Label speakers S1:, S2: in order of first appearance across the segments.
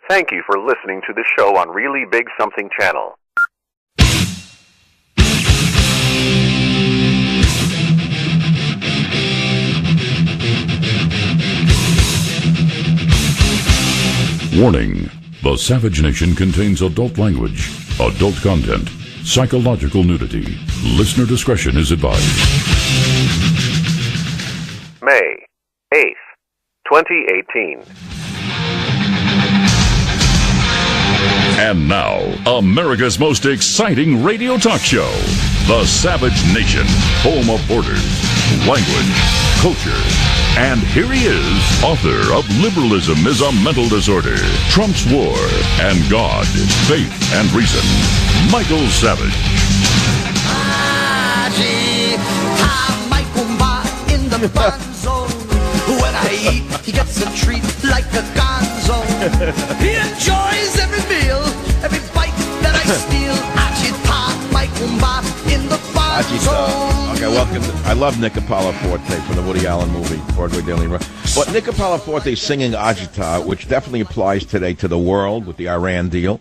S1: Thank you for listening to the show on Really Big Something Channel.
S2: Warning: the Savage Nation contains adult language, adult content, psychological nudity. Listener discretion is advised.
S1: May 8th, 2018.
S2: And now, America's most exciting radio talk show, The Savage Nation, home of borders, language, culture. And here he is, author of Liberalism is a Mental Disorder, Trump's War, and God, Faith, and Reason, Michael Savage.
S3: In the fun zone. When I eat, he gets a treat like a gonzo. He enjoys every meal, every bite that I steal. Achita, my kumba in the fun zone.
S4: Okay, welcome. I love Nicopola Forte from the Woody Allen movie, Broadway Daily Run. But Nicopola Forte singing Agita, which definitely applies today to the world with the Iran deal.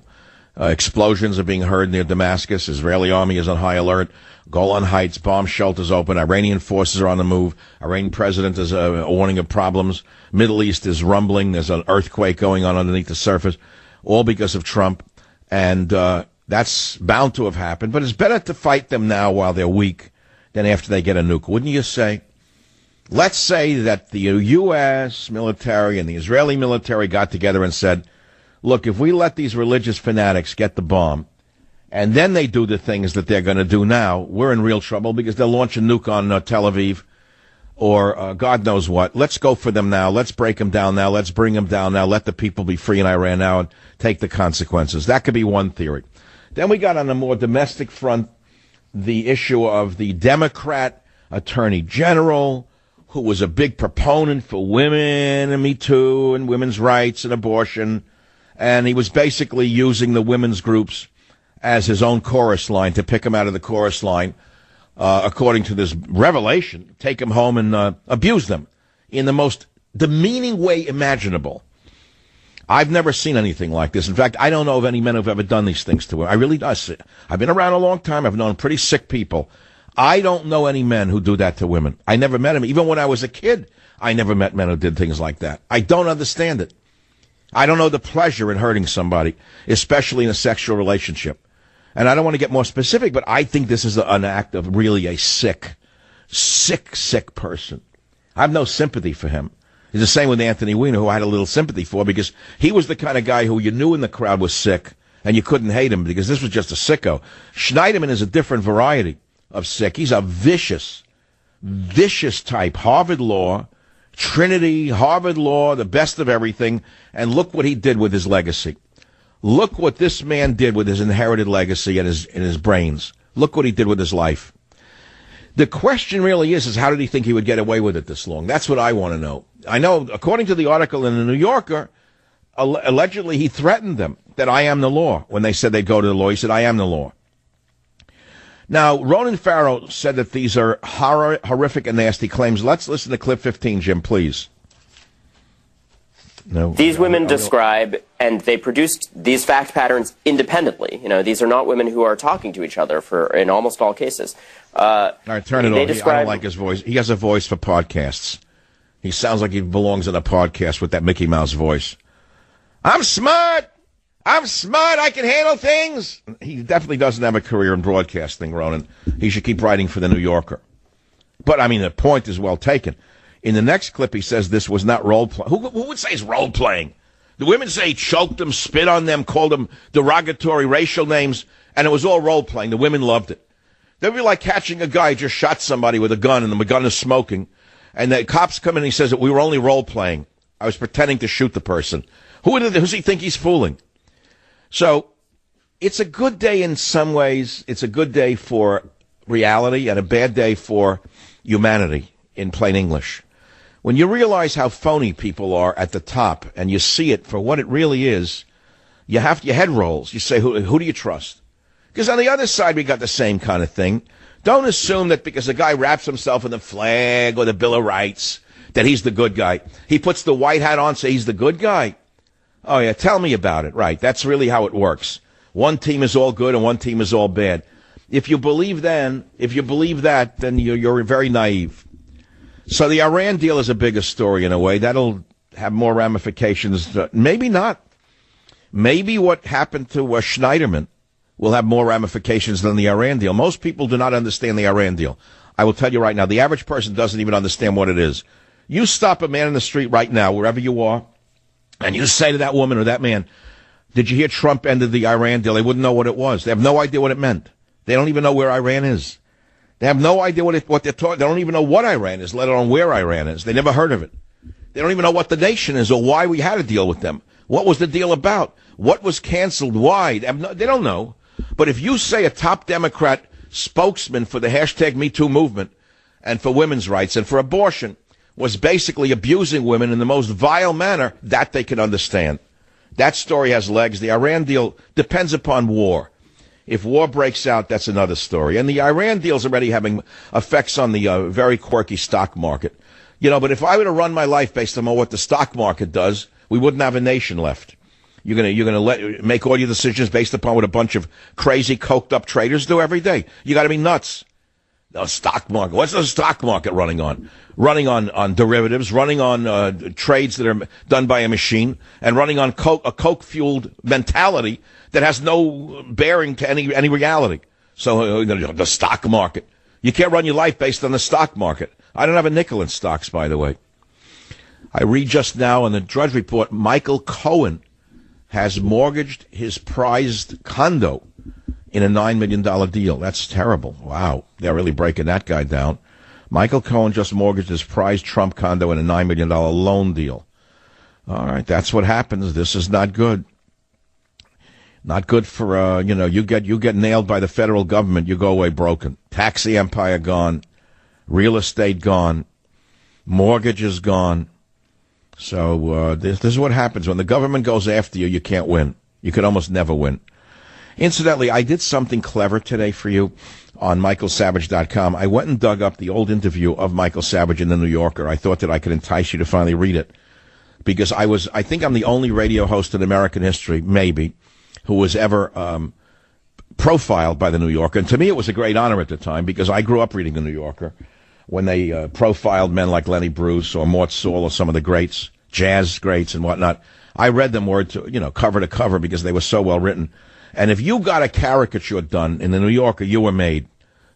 S4: Explosions are being heard near Damascus. Israeli army is on high alert. Golan Heights, bomb shelters open. Iranian forces are on the move. Iranian president is warning of problems. Middle East is rumbling. There's an earthquake going on underneath the surface, all because of Trump. And that's bound to have happened. But it's better to fight them now while they're weak than after they get a nuke, wouldn't you say? Let's say that the U.S. military and the Israeli military got together and said, look, if we let these religious fanatics get the bomb, and then they do the things that they're going to do now, we're in real trouble because they'll launch a nuke on Tel Aviv or God knows what. Let's go for them now. Let's break them down now. Let's bring them down now. Let the people be free in Iran now and take the consequences. That could be one theory. Then we got on a more domestic front the issue of the Democrat Attorney General, who was a big proponent for women and Me Too and women's rights and abortion. And he was basically using the women's groups as his own chorus line to pick him out of the chorus line, according to this revelation, take him home and abuse them in the most demeaning way imaginable. I've never seen anything like this. In fact, I don't know of any men who've ever done these things to him. I really don't. I've been around a long time. I've known pretty sick people. I don't know any men who do that to women. I never met them. Even when I was a kid, I never met men who did things like that. I don't understand it. I don't know the pleasure in hurting somebody, especially in a sexual relationship. And I don't want to get more specific, but I think this is an act of really a sick person. I have no sympathy for him. It's the same with Anthony Weiner, who I had a little sympathy for, because he was the kind of guy who you knew in the crowd was sick, and you couldn't hate him because this was just a sicko. Schneiderman is a different variety of sick. He's a vicious type. Harvard Law, Trinity, Harvard Law, the best of everything. And look what he did with his legacy. Look what this man did with his inherited legacy and his brains. Look what he did with his life. The question really is how did he think he would get away with it this long? That's what I want to know. I know, according to the article in the New Yorker, allegedly he threatened them that I am the law. When they said they'd go to the law, he said, I am the law. Now, Ronan Farrow said that these are horrific and nasty claims. Let's listen to clip 15, Jim, please. No.
S5: These women describe, and they produced these fact patterns independently. You know, these are not women who are talking to each other in almost all cases.
S4: All right, turn it off. I don't like his voice. He has a voice for podcasts. He sounds like he belongs in a podcast with that Mickey Mouse voice. I'm smart. I can handle things. He definitely doesn't have a career in broadcasting, Ronan. He should keep writing for the New Yorker. But, I mean, the point is well taken. In the next clip, he says this was not role-playing. Who would say it's role-playing? The women say he choked them, spit on them, called them derogatory racial names, and it was all role-playing. The women loved it. They'd be like catching a guy who just shot somebody with a gun, and the gun is smoking, and the cops come in and he says that we were only role-playing. I was pretending to shoot the person. Who does he think he's fooling? So it's a good day in some ways. It's a good day for reality and a bad day for humanity, in plain English. When you realize how phony people are at the top and you see it for what it really is, your head rolls. You say, who do you trust? Because on the other side, we got the same kind of thing. Don't assume that because a guy wraps himself in the flag or the Bill of Rights that he's the good guy. He puts the white hat on, so he's the good guy. Oh, yeah, tell me about it. Right, that's really how it works. One team is all good and one team is all bad. If you believe that, then you're very naive. So the Iran deal is a bigger story in a way. That'll have more ramifications. Maybe not. Maybe what happened to Schneiderman will have more ramifications than the Iran deal. Most people do not understand the Iran deal. I will tell you right now, the average person doesn't even understand what it is. You stop a man in the street right now, wherever you are, and you say to that woman or that man, did you hear Trump ended the Iran deal? They wouldn't know what it was. They have no idea what it meant. They don't even know where Iran is. They have no idea what they're talking. They don't even know what Iran is, let alone where Iran is. They never heard of it. They don't even know what the nation is or why we had a deal with them. What was the deal about? What was canceled? Why? They don't know. But if you say a top Democrat spokesman for the hashtag MeToo movement and for women's rights and for abortion was basically abusing women in the most vile manner, that they can understand. That story has legs. The Iran deal depends upon war. If war breaks out, that's another story. And the Iran deal's already having effects on the very quirky stock market. You know, but if I were to run my life based on what the stock market does, we wouldn't have a nation left. You're gonna make all your decisions based upon what a bunch of crazy, coked up traders do every day. You got to be nuts. The stock market. What's the stock market running on? Running on derivatives, running on trades that are done by a machine, and running on a coke-fueled mentality that has no bearing to any reality. So the stock market. You can't run your life based on the stock market. I don't have a nickel in stocks, by the way. I read just now in the Drudge Report, Michael Cohen has mortgaged his prized condo in a $9 million deal. That's terrible. Wow. They're really breaking that guy down. Michael Cohen just mortgaged his prized Trump condo in a $9 million loan deal. All right. That's what happens. This is not good. Not good for, you get nailed by the federal government. You go away broken. Taxi empire gone. Real estate gone. Mortgages gone. So this is what happens. When the government goes after you, you can't win. You could almost never win. Incidentally, I did something clever today for you on michaelsavage.com. I went and dug up the old interview of Michael Savage in the New Yorker. I thought that I could entice you to finally read it. Because I think I'm the only radio host in American history, maybe, who was ever profiled by the New Yorker. And to me, it was a great honor at the time because I grew up reading the New Yorker when they profiled men like Lenny Bruce or Mort Saul or some of the greats, jazz greats and whatnot. I read them cover to cover because they were so well written. And if you got a caricature done in the New Yorker, you were made.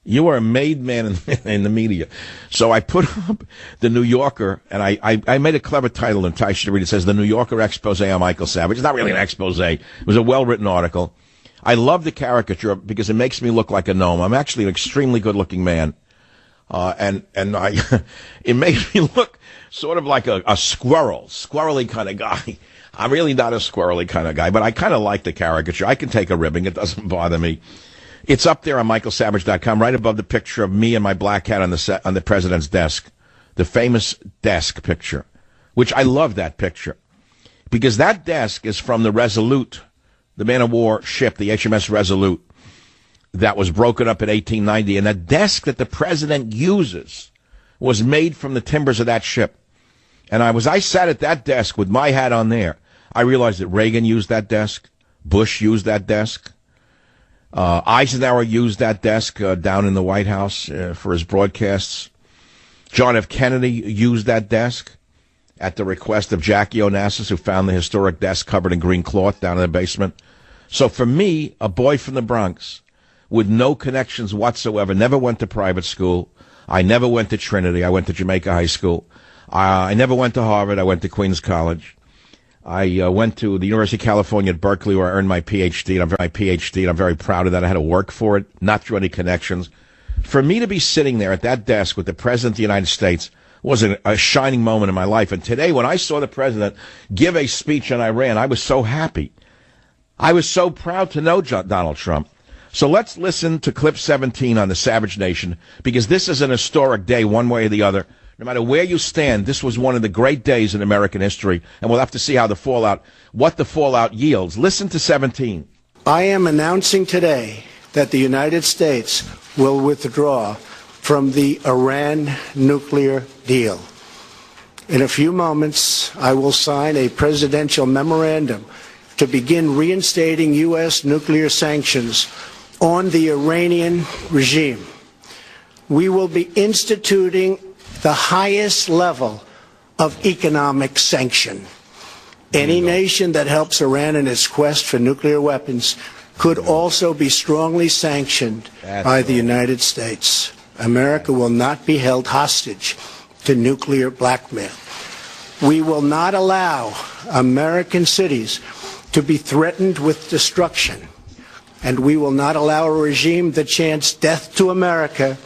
S4: You were a made man in the media. So I put up the New Yorker, and I made a clever title and entice you to read. It says, The New Yorker Expose on Michael Savage. It's not really an expose. It was a well-written article. I love the caricature because it makes me look like a gnome. I'm actually an extremely good-looking man. And it made me look sort of like a squirrely kind of guy. I'm really not a squirrely kind of guy, but I kind of like the caricature. I can take a ribbing. It doesn't bother me. It's up there on michaelsavage.com, right above the picture of me and my black hat on the president's desk, the famous desk picture, which I love that picture because that desk is from the Resolute, the man-of-war ship, the HMS Resolute, that was broken up in 1890. And the desk that the president uses was made from the timbers of that ship. And I sat at that desk with my hat on there. I realized that Reagan used that desk. Bush used that desk. Eisenhower used that desk down in the White House for his broadcasts. John F. Kennedy used that desk at the request of Jackie Onassis, who found the historic desk covered in green cloth down in the basement. So for me, a boy from the Bronx with no connections whatsoever, never went to private school. I never went to Trinity. I went to Jamaica High School. I never went to Harvard. I went to Queens College. I went to the University of California at Berkeley, where I earned my PhD, and I'm very proud of that. I had to work for it, not through any connections. For me to be sitting there at that desk with the President of the United States was a shining moment in my life. And today, when I saw the President give a speech on Iran, I was so happy. I was so proud to know Donald Trump. So let's listen to clip 17 on the Savage Nation, because this is an historic day one way or the other. No matter where you stand, this was one of the great days in American history, and we'll have to see what the fallout yields. Listen to 17.
S6: I am announcing today that the United States will withdraw from the Iran nuclear deal. In a few moments, I will sign a presidential memorandum to begin reinstating U.S. nuclear sanctions on the Iranian regime. We will be instituting the highest level of economic sanction. Any nation that helps Iran in its quest for nuclear weapons could also be strongly sanctioned by the United States. America will not be held hostage to nuclear blackmail. We will not allow American cities to be threatened with destruction, and we will not allow a regime that chants death to America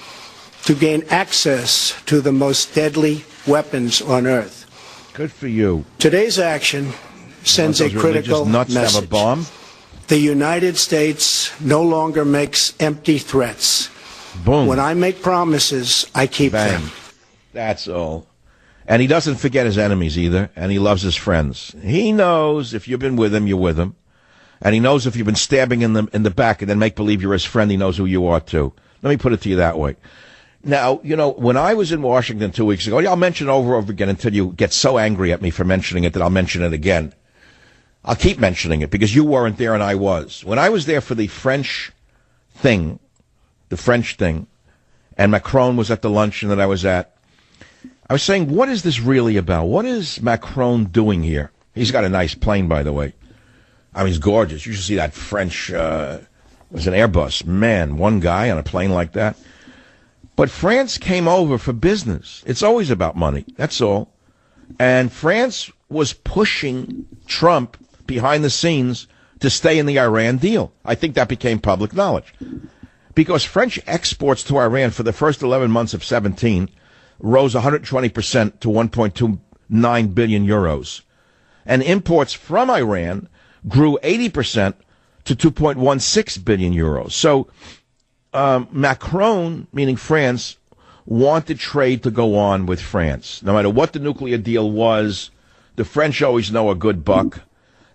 S6: to gain access to the most deadly weapons on earth.
S4: Good for you.
S6: Today's action sends a critical message.
S4: Have a bomb?
S6: The United States no longer makes empty threats.
S4: Boom.
S6: When I make promises, I keep them.
S4: That's all. And he doesn't forget his enemies either, and he loves his friends. He knows if you've been with him, you're with him. And he knows if you've been stabbing in the back and then make believe you're his friend, he knows who you are too. Let me put it to you that way. Now, you know, when I was in Washington 2 weeks ago, I'll mention it over and over again until you get so angry at me for mentioning it that I'll mention it again. I'll keep mentioning it because you weren't there and I was. When I was there for the French thing, and Macron was at the luncheon that I was at, I was saying, what is this really about? What is Macron doing here? He's got a nice plane, by the way. I mean, he's gorgeous. You should see that French, it was an Airbus. Man, one guy on a plane like that. But France came over for business. It's always about money. That's all. And France was pushing Trump behind the scenes to stay in the Iran deal. I think that became public knowledge. Because French exports to Iran for the first 11 months of 17 rose 120% to 1.29 billion euros. And imports from Iran grew 80% to 2.16 billion euros. So Macron, meaning France, wanted trade to go on with France. No matter what the nuclear deal was, the French always know a good buck,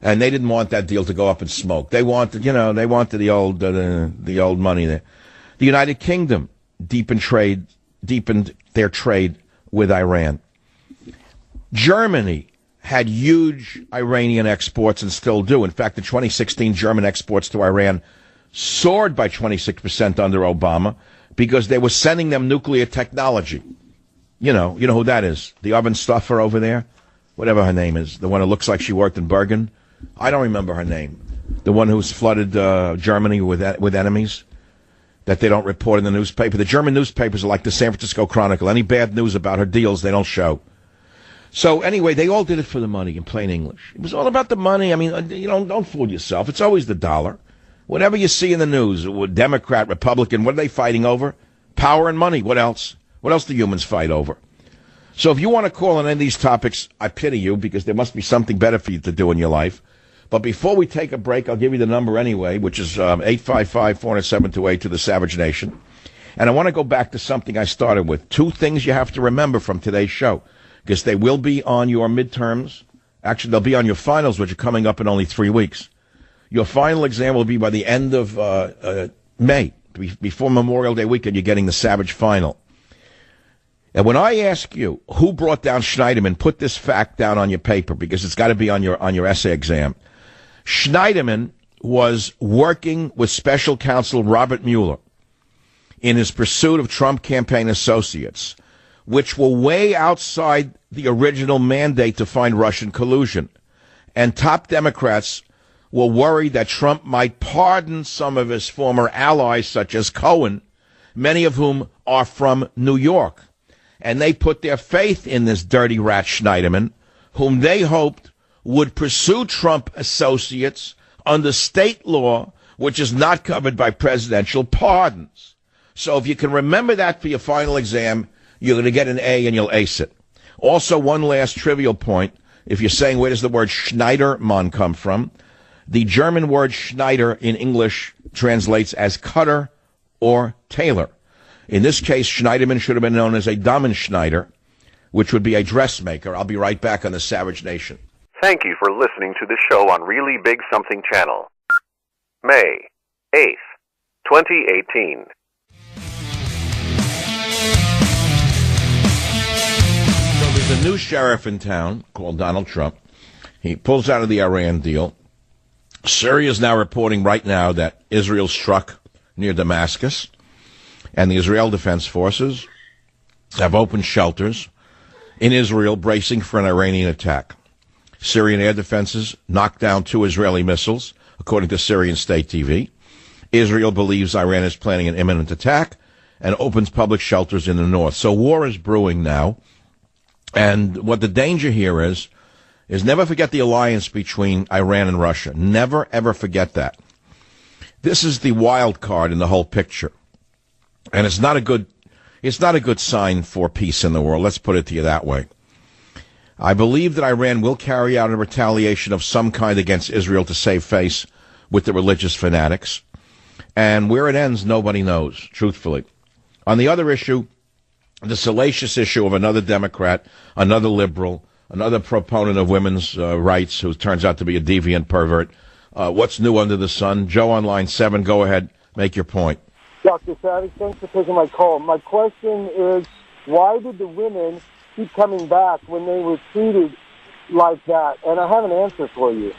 S4: and they didn't want that deal to go up in smoke. They wanted, the old money there. The United Kingdom deepened their trade with Iran. Germany had huge Iranian exports and still do. In fact, the 2016 German exports to Iran soared by 26% under Obama because they were sending them nuclear technology. You know who that is? The oven stuffer over there? Whatever her name is. The one who looks like she worked in Bergen? I don't remember her name. The one who's flooded Germany with enemies that they don't report in the newspaper. The German newspapers are like the San Francisco Chronicle. Any bad news about her deals, they don't show. So anyway, they all did it for the money, in plain English. It was all about the money. I mean, don't fool yourself. It's always the dollar. Whatever you see in the news, Democrat, Republican, what are they fighting over? Power and money. What else? What else do humans fight over? So if you want to call on any of these topics, I pity you because there must be something better for you to do in your life. But before we take a break, I'll give you the number anyway, which is 855-407-28 to the Savage Nation. And I want to go back to something I started with. 2 things you have to remember from today's show, because they will be on your midterms. Actually, they'll be on your finals, which are coming up in only 3 weeks. Your final exam will be by the end of May. Before Memorial Day weekend, you're getting the Savage final. And when I ask you who brought down Schneiderman, put this fact down on your paper because it's got to be on your essay exam. Schneiderman was working with special counsel Robert Mueller in his pursuit of Trump campaign associates, which were way outside the original mandate to find Russian collusion. And top Democrats were worried that Trump might pardon some of his former allies, such as Cohen, many of whom are from New York. And they put their faith in this dirty rat Schneiderman, whom they hoped would pursue Trump associates under state law, which is not covered by presidential pardons. So if you can remember that for your final exam, you're going to get an A and you'll ace it. Also, one last trivial point. If you're saying, where does the word Schneiderman come from? The German word Schneider in English translates as cutter or tailor. In this case, Schneiderman should have been known as a Damenschneider, which would be a dressmaker. I'll be right back on the Savage Nation.
S1: Thank you for listening to the show on Really Big Something Channel. May 8th, 2018.
S4: There's a new sheriff in town called Donald Trump. He pulls out of the Iran deal. Syria is now reporting right now that Israel struck near Damascus, and the Israel Defense Forces have opened shelters in Israel, bracing for an Iranian attack. Syrian air defenses knocked down 2 Israeli missiles, according to Syrian state TV. Israel believes Iran is planning an imminent attack and opens public shelters in the north. So war is brewing now. And what the danger here is never forget the alliance between Iran and Russia. Never, ever forget that. This is the wild card in the whole picture. And it's not a good sign for peace in the world. Let's put it to you that way. I believe that Iran will carry out a retaliation of some kind against Israel to save face with the religious fanatics. And where it ends, nobody knows, truthfully. On the other issue, the salacious issue of another Democrat, another liberal, another proponent of women's rights who turns out to be a deviant pervert. What's new under the sun? Joe on line 7, go ahead, make your point.
S7: Dr. Savage, thanks for taking my call. My question is, why did the women keep coming back when they were treated like that? And I have an answer for you.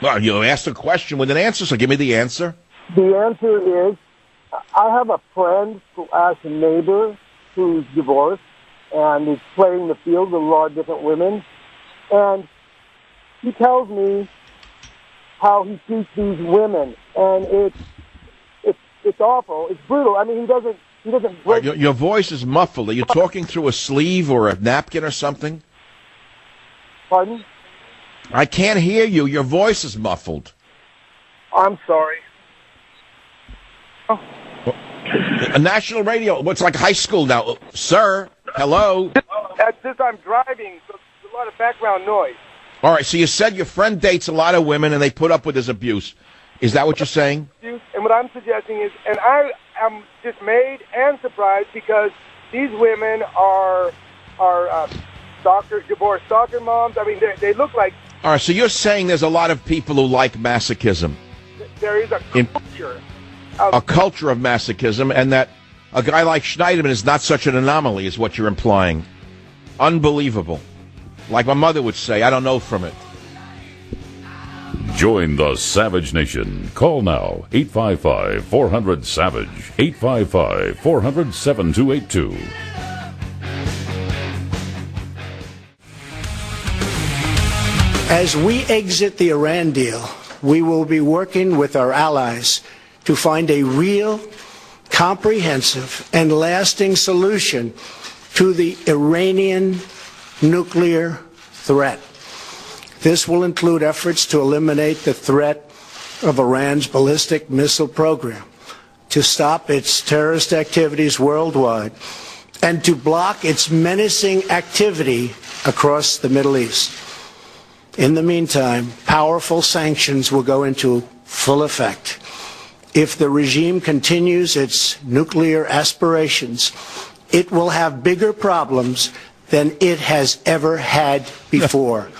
S4: Well, you asked a question with an answer, so give me the answer.
S7: The answer is, I have a friend / neighbor who's divorced and is playing the field with a lot of different women. And he tells me how he treats these women. And it's awful. It's brutal. I mean, he doesn't break.
S4: Your voice is muffled. Are you talking through a sleeve or a napkin or something?
S7: Pardon?
S4: I can't hear you. Your voice is muffled.
S7: I'm sorry.
S4: A national radio. What's like high school now? Sir, hello?
S7: At this, I'm driving, so there's a lot of background noise.
S4: All right, so you said your friend dates a lot of women and they put up with his abuse. Is that what you're saying?
S7: And what I'm suggesting is, and I am dismayed and surprised because these women are divorced stalker moms. I mean, they look like...
S4: All right, so you're saying there's a lot of people who like masochism.
S7: There is a culture.
S4: A culture of masochism, and that a guy like Schneiderman is not such an anomaly, is what you're implying. Unbelievable. Like my mother would say, I don't know from it.
S2: Join the Savage Nation. Call now, 855-400-SAVAGE, 855-400-7282.
S6: As we exit the Iran deal, we will be working with our allies to find a real, comprehensive, and lasting solution to the Iranian nuclear threat. This will include efforts to eliminate the threat of Iran's ballistic missile program, to stop its terrorist activities worldwide, and to block its menacing activity across the Middle East. In the meantime, powerful sanctions will go into full effect. If the regime continues its nuclear aspirations, it will have bigger problems than it has ever had before.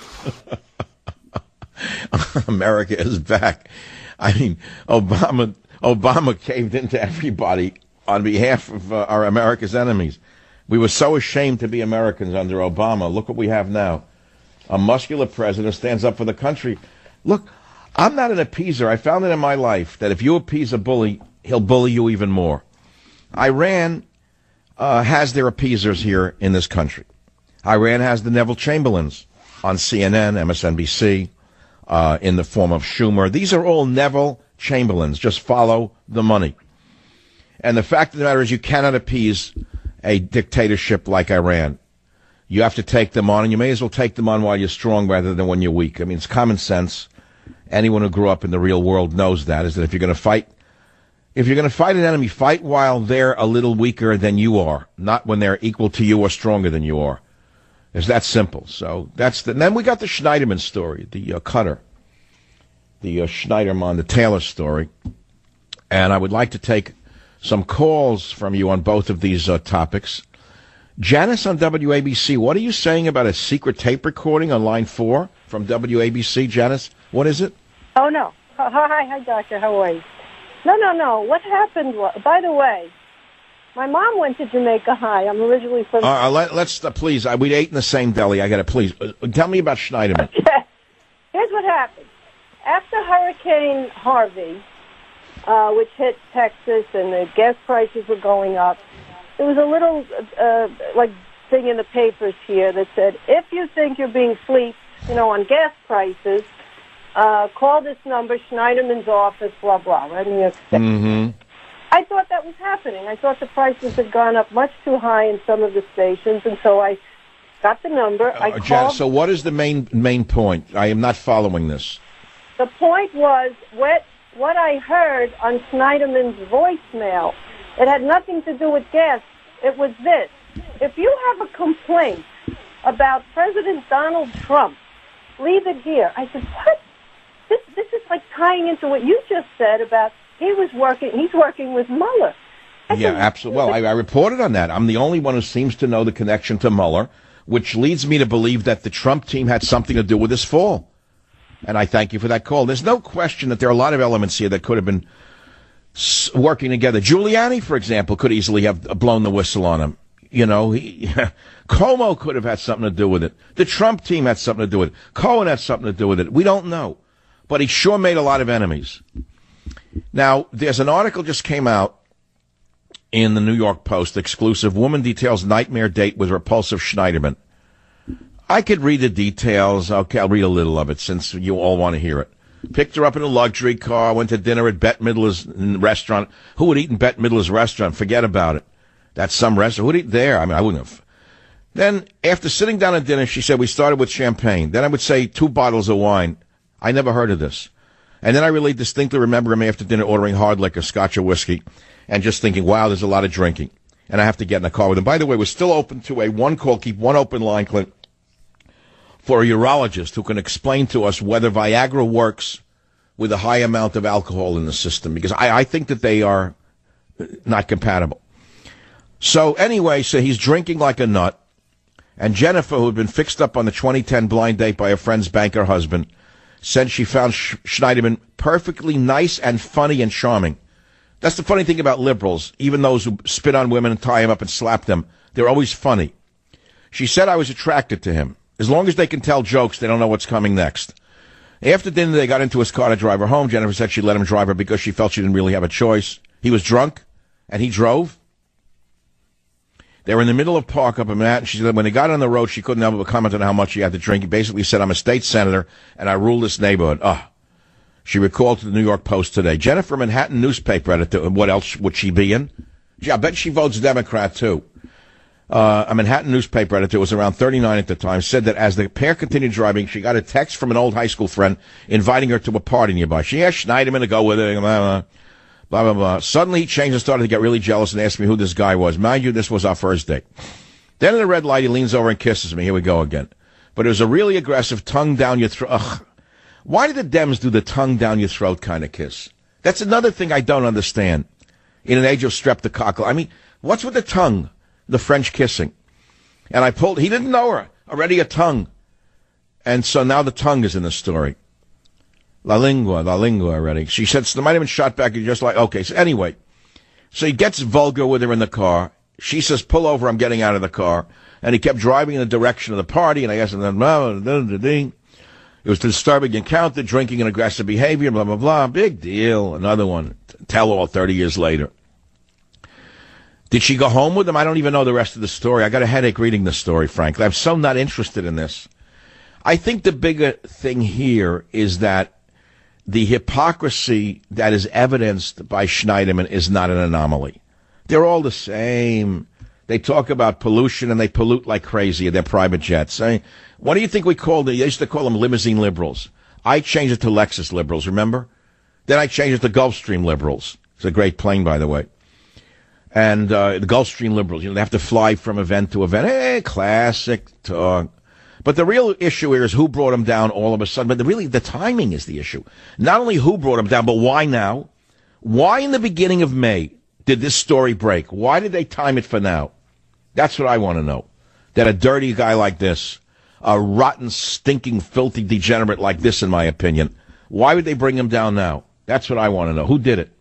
S4: America is back. I mean, Obama caved into everybody on behalf of our America's enemies. We were so ashamed to be Americans under Obama. Look what we have now. A muscular president stands up for the country. Look, I'm not an appeaser. I found it in my life that if you appease a bully, he'll bully you even more. Iran has their appeasers here in this country. Iran has the Neville Chamberlains on CNN, MSNBC, in the form of Schumer. These are all Neville Chamberlains. Just follow the money. And the fact of the matter is you cannot appease a dictatorship like Iran. You have to take them on, and you may as well take them on while you're strong rather than when you're weak. I mean, it's common sense. Anyone who grew up in the real world knows that, is that if you're going to fight an enemy, fight while they're a little weaker than you are, not when they're equal to you or stronger than you are. It's that simple. So and then we got the Schneiderman story, the cutter, the Schneiderman, the Taylor story. And I would like to take some calls from you on both of these topics. Janice on WABC, what are you saying about a secret tape recording on line 4 from WABC? Janice, what is it?
S8: Oh, no. Hi, doctor. How are you? No. What happened was, by the way, My mom went to Jamaica High. I'm originally from...
S4: Let's please, we ate in the same deli. I got to please. Tell me about Schneiderman.
S8: Okay. Here's what happened. After Hurricane Harvey, which hit Texas and the gas prices were going up, there was a little thing in the papers here that said, if you think you're being fleeced, on gas prices, call this number, Schneiderman's office, blah, blah, right in New York State.
S4: Mm-hmm.
S8: I thought that was happening. I thought the prices had gone up much too high in some of the stations, and so I got the number. I called.
S4: Janet, so what is the main point? I am not following this.
S8: The point was what I heard on Schneiderman's voicemail. It had nothing to do with gas. It was this. If you have a complaint about President Donald Trump, leave it here. I said, what? This is like tying into what you just said about he's working with Mueller.
S4: Yeah, absolutely. Well, I reported on that. I'm the only one who seems to know the connection to Mueller, which leads me to believe that the Trump team had something to do with this fall. And I thank you for that call. There's no question that there are a lot of elements here that could have been working together. Giuliani, for example, could easily have blown the whistle on him. Cuomo could have had something to do with it. The Trump team had something to do with it. Cohen had something to do with it. We don't know. But he sure made a lot of enemies. Now, there's an article just came out in the New York Post, exclusive. Woman details nightmare date with repulsive Schneiderman. I could read the details. Okay, I'll read a little of it since you all want to hear it. Picked her up in a luxury car, went to dinner at Bette Midler's restaurant. Who would eat in Bette Midler's restaurant? Forget about it. That's some restaurant. Who would eat there? I mean, I wouldn't have. Then, after sitting down at dinner, she said, we started with champagne. Then I would say 2 bottles of wine. I never heard of this. And then I really distinctly remember him after dinner ordering hard liquor, scotch or whiskey, and just thinking, wow, there's a lot of drinking. And I have to get in a car with him. By the way, we're still open to a keep one open line, Clint, for a urologist who can explain to us whether Viagra works with a high amount of alcohol in the system, because I think that they are not compatible. So anyway, so he's drinking like a nut, and Jennifer, who had been fixed up on the 2010 blind date by her friend's banker husband, said she found Schneiderman perfectly nice and funny and charming. That's the funny thing about liberals. Even those who spit on women and tie them up and slap them, they're always funny. She said I was attracted to him. As long as they can tell jokes, they don't know what's coming next. After dinner, they got into his car to drive her home. Jennifer said she let him drive her because she felt she didn't really have a choice. He was drunk, and he drove. They were in the middle of park up in Manhattan. She said when they got on the road, she couldn't help but comment on how much he had to drink. He basically said, I'm a state senator, and I rule this neighborhood. She recalled to the New York Post today. Jennifer, Manhattan newspaper editor. What else would she be in? Gee, I bet she votes Democrat, too. A Manhattan newspaper editor, was around 39 at the time, said that as the pair continued driving, she got a text from an old high school friend inviting her to a party nearby. She asked Schneiderman to go with her, blah, blah, blah. Suddenly he changed and started to get really jealous and asked me who this guy was. Mind you, this was our first date. Then in the red light, he leans over and kisses me. Here we go again. But it was a really aggressive tongue down your throat. Ugh. Why do the Dems do the tongue down your throat kind of kiss? That's another thing I don't understand. In an age of streptococcal. I mean, what's with the tongue? The French kissing. And I pulled, he didn't know her. Already a tongue. And so now the tongue is in the story. La lingua already. She said, so there might have been shot back, just like, okay. So anyway, so he gets vulgar with her in the car. She says, pull over, I'm getting out of the car. And he kept driving in the direction of the party, and I guess, it was a disturbing encounter, drinking and aggressive behavior, blah, blah, blah. Big deal. Another one. Tell all 30 years later. Did she go home with him? I don't even know the rest of the story. I got a headache reading the story, frankly. I'm so not interested in this. I think the bigger thing here is that the hypocrisy that is evidenced by Schneiderman is not an anomaly. They're all the same. They talk about pollution, and they pollute like crazy in their private jets. I mean, what do you think we called them? They used to call them limousine liberals. I changed it to Lexus liberals, remember? Then I changed it to Gulfstream liberals. It's a great plane, by the way. And the Gulfstream liberals, they have to fly from event to event. Hey, classic talk. But the real issue here is who brought them down all of a sudden. But the timing is the issue. Not only who brought them down, but why now? Why in the beginning of May did this story break? Why did they time it for now? That's what I want to know. That a dirty guy like this, a rotten, stinking, filthy degenerate like this, in my opinion, why would they bring him down now? That's what I want to know. Who did it?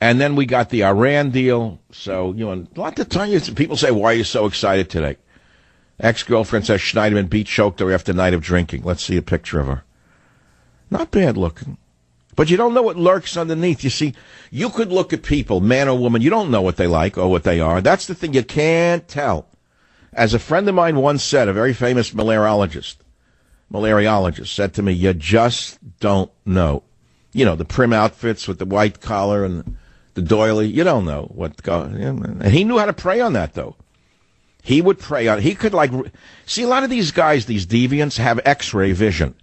S4: And then we got the Iran deal. So, you know, a lot of times people say, why are you so excited today? Ex-girlfriend says Schneiderman beat choked her after a night of drinking. Let's see a picture of her. Not bad looking. But you don't know what lurks underneath. You see, you could look at people, man or woman, you don't know what they like or what they are. That's the thing, you can't tell. As a friend of mine once said, a very famous malariologist said to me, you just don't know. You know, the prim outfits with the white collar and the doily, you don't know what goes. And he knew how to prey on that, though. He would prey on, he could see, a lot of these guys, these deviants, have x-ray vision.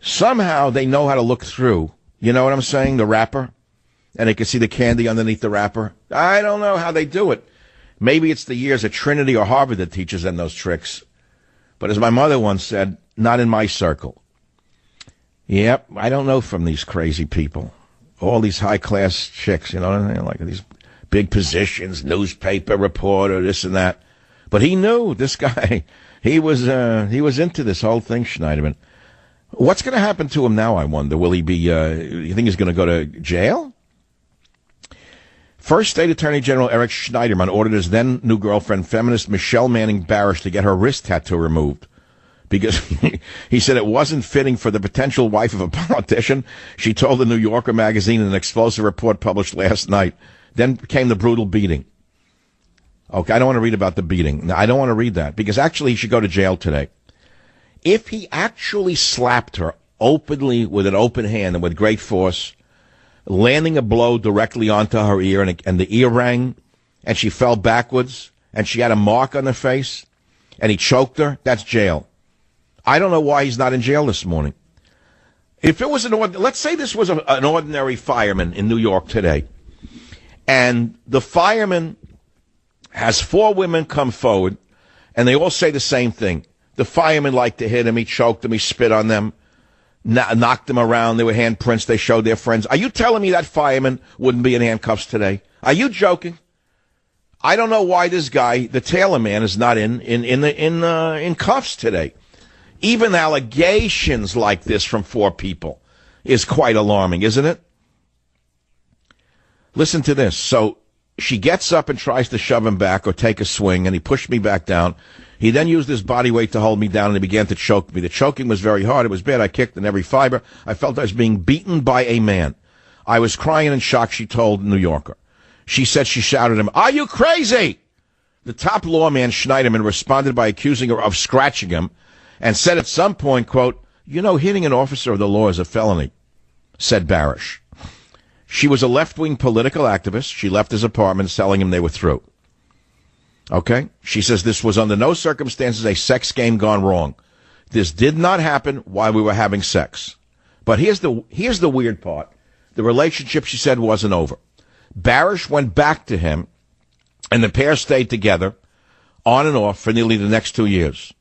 S4: Somehow they know how to look through, you know what I'm saying, the wrapper, and they can see the candy underneath the wrapper. I don't know how they do it. Maybe it's the years at Trinity or Harvard that teaches them those tricks. But as my mother once said, not in my circle. Yep, I don't know from these crazy people. All these high-class chicks, you know what I mean? Like these big positions, newspaper reporter, this and that. But he knew, this guy, he was into this whole thing, Schneiderman. What's going to happen to him now, I wonder? Will he be, you think he's going to go to jail? First State Attorney General Eric Schneiderman ordered his then new girlfriend, feminist Michelle Manning Barish, to get her wrist tattoo removed because he said it wasn't fitting for the potential wife of a politician. She told the New Yorker magazine in an explosive report published last night. Then came the brutal beating. Okay, I don't want to read about the beating. No, I don't want to read that because actually he should go to jail today. If he actually slapped her openly with an open hand and with great force, landing a blow directly onto her ear, and the ear rang, and she fell backwards, and she had a mark on her face, and he choked her, that's jail. I don't know why he's not in jail this morning. If it was let's say this was an ordinary fireman in New York today, and the fireman has 4 women come forward, and they all say the same thing. The fireman liked to hit him, he choked them, he spit on them, knocked them around. There were handprints. They showed their friends. Are you telling me that fireman wouldn't be in handcuffs today? Are you joking? I don't know why this guy, the Taylor man, is not in cuffs today. Even allegations like this from 4 people is quite alarming, isn't it? Listen to this. So she gets up and tries to shove him back or take a swing, and he pushed me back down. He then used his body weight to hold me down, and he began to choke me. The choking was very hard. It was bad. I kicked in every fiber. I felt I was being beaten by a man. I was crying in shock, she told New Yorker. She said she shouted at him, "Are you crazy?" The top lawman, Schneiderman, responded by accusing her of scratching him and said at some point, quote, "You know, hitting an officer of the law is a felony," said Barish. She was a left-wing political activist. She left his apartment telling him they were through. Okay? She says this was under no circumstances a sex game gone wrong. This did not happen while we were having sex. But here's the weird part. The relationship, she said, wasn't over. Barish went back to him, and the pair stayed together on and off for nearly the next 2 years.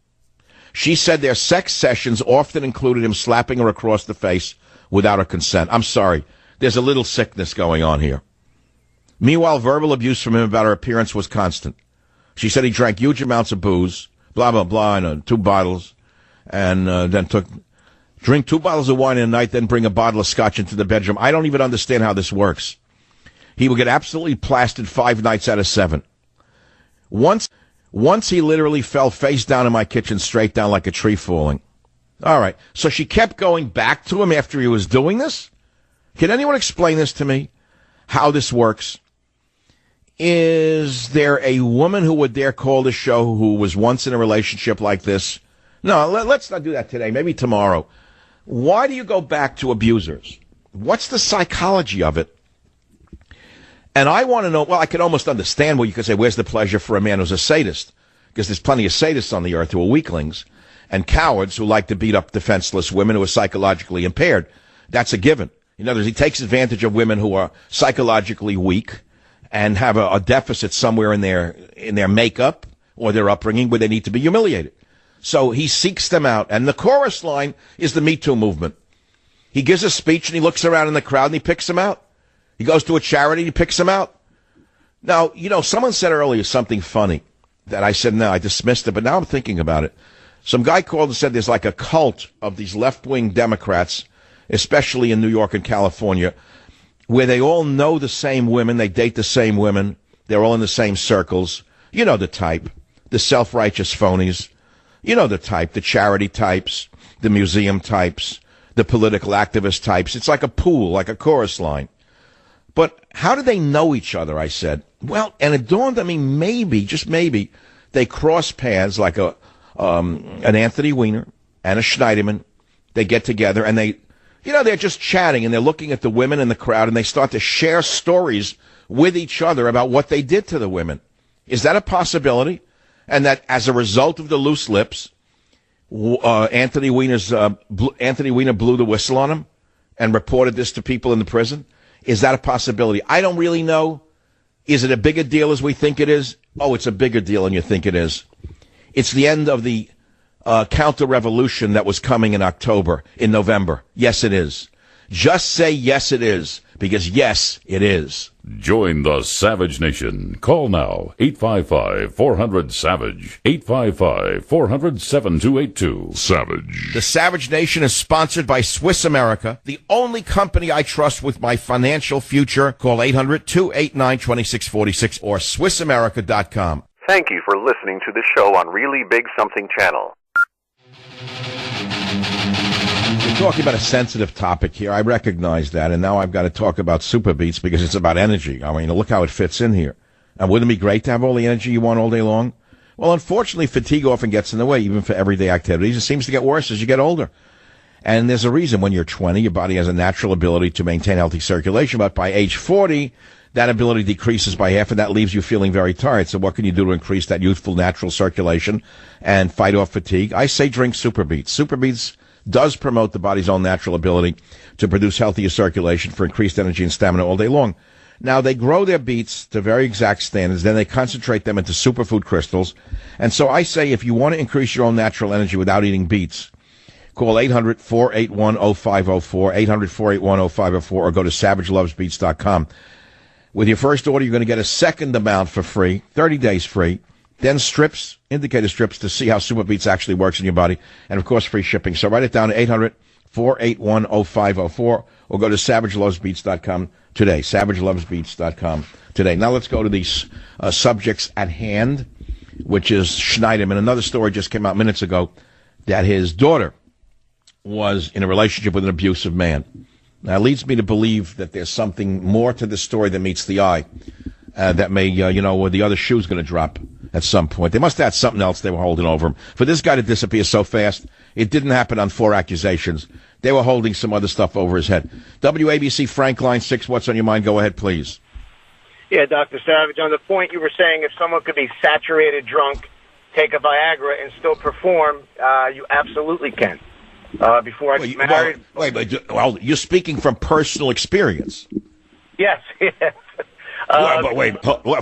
S4: She said their sex sessions often included him slapping her across the face without her consent. I'm sorry. There's a little sickness going on here. Meanwhile, verbal abuse from him about her appearance was constant. She said he drank huge amounts of booze, blah, blah, blah, and 2 bottles, and then drink 2 bottles of wine in a night, then bring a bottle of scotch into the bedroom. I don't even understand how this works. He would get absolutely plastered 5 nights out of 7. Once he literally fell face down in my kitchen, straight down like a tree falling. All right, so she kept going back to him after he was doing this? Can anyone explain this to me, how this works? Is there a woman who would dare call the show who was once in a relationship like this? No, let's not do that today. Maybe tomorrow. Why do you go back to abusers? What's the psychology of it? And I want to know, well, I could almost understand where you could say, where's the pleasure for a man who's a sadist? Because there's plenty of sadists on the earth who are weaklings and cowards who like to beat up defenseless women who are psychologically impaired. That's a given. In other words, he takes advantage of women who are psychologically weak and have a deficit somewhere in their makeup or their upbringing where they need to be humiliated. So he seeks them out. And the chorus line is the Me Too movement. He gives a speech and he looks around in the crowd and he picks them out. He goes to a charity and he picks them out. Now, you know, someone said earlier something funny that I said, no, I dismissed it, but now I'm thinking about it. Some guy called and said there's like a cult of these left-wing Democrats, especially in New York and California, where they all know the same women, they date the same women, they're all in the same circles. You know the type, the self-righteous phonies. You know the type, the charity types, the museum types, the political activist types. It's like a pool, like a chorus line. But how do they know each other, I said? Well, and it dawned on me, maybe, just maybe, they cross paths like an Anthony Weiner and a Schneiderman. They get together and they're just chatting and they're looking at the women in the crowd and they start to share stories with each other about what they did to the women. Is that a possibility? And that as a result of the loose lips, Anthony Weiner blew the whistle on him and reported this to people in the prison? Is that a possibility? I don't really know. Is it a bigger deal as we think it is? Oh, it's a bigger deal than you think it is. It's the end of the counter-revolution that was coming in November. Yes, it is. Just say yes, it is, because yes, it is.
S2: Join the Savage Nation. Call now, 855-400-SAVAGE, 855-400-7282. Savage.
S4: The Savage Nation is sponsored by Swiss America, the only company I trust with my financial future. Call 800-289-2646 or SwissAmerica.com.
S1: Thank you for listening to the show on Really Big Something Channel.
S4: We're talking about a sensitive topic here. I recognize that, and now I've got to talk about Super Beats because it's about energy. I mean, look how it fits in here. And wouldn't it be great to have all the energy you want all day long? Well, unfortunately, fatigue often gets in the way, even for everyday activities. It seems to get worse as you get older. And there's a reason. When you're 20, your body has a natural ability to maintain healthy circulation, but by age 40, that ability decreases by half, and that leaves you feeling very tired. So what can you do to increase that youthful natural circulation and fight off fatigue? I say drink Super Beats. Super Beats does promote the body's own natural ability to produce healthier circulation for increased energy and stamina all day long. Now, they grow their beets to very exact standards, then they concentrate them into superfood crystals. And so I say if you want to increase your own natural energy without eating beets, call 800-481-0504, 800-481-0504, or go to SavageLovesBeets.com. With your first order, you're going to get a second amount for free, 30 days free. Then strips, indicator strips, to see how Super Beats actually works in your body. And, of course, free shipping. So write it down at 800-481-0504 or go to SavageLovesBeets.com today. SavageLovesBeets.com today. Now let's go to these subjects at hand, which is Schneiderman. Another story just came out minutes ago that his daughter was in a relationship with an abusive man. Now, it leads me to believe that there's something more to this story than meets the eye. That may, where the other shoe's going to drop at some point. They must have had something else they were holding over him. For this guy to disappear so fast, it didn't happen on 4 accusations. They were holding some other stuff over his head. WABC Frank, line 6, what's on your mind? Go ahead, please.
S9: Yeah, Dr. Savage, on the point you were saying if someone could be saturated drunk, take a Viagra, and still perform, you absolutely can. Before I get married.
S4: Well, you're speaking from personal experience.
S9: Yes, yes.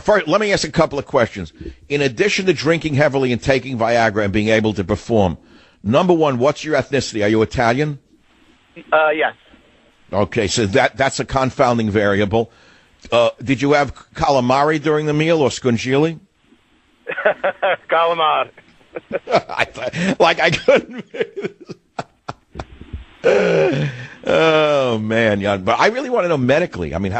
S4: First, let me ask a couple of questions. In addition to drinking heavily and taking Viagra and being able to perform, number one, what's your ethnicity? Are you Italian?
S9: Yes.
S4: Okay, so that's a confounding variable. Did you have calamari during the meal or scungili?
S9: Calamari.
S4: I couldn't. Oh, man. Yeah. But I really want to know medically. I mean,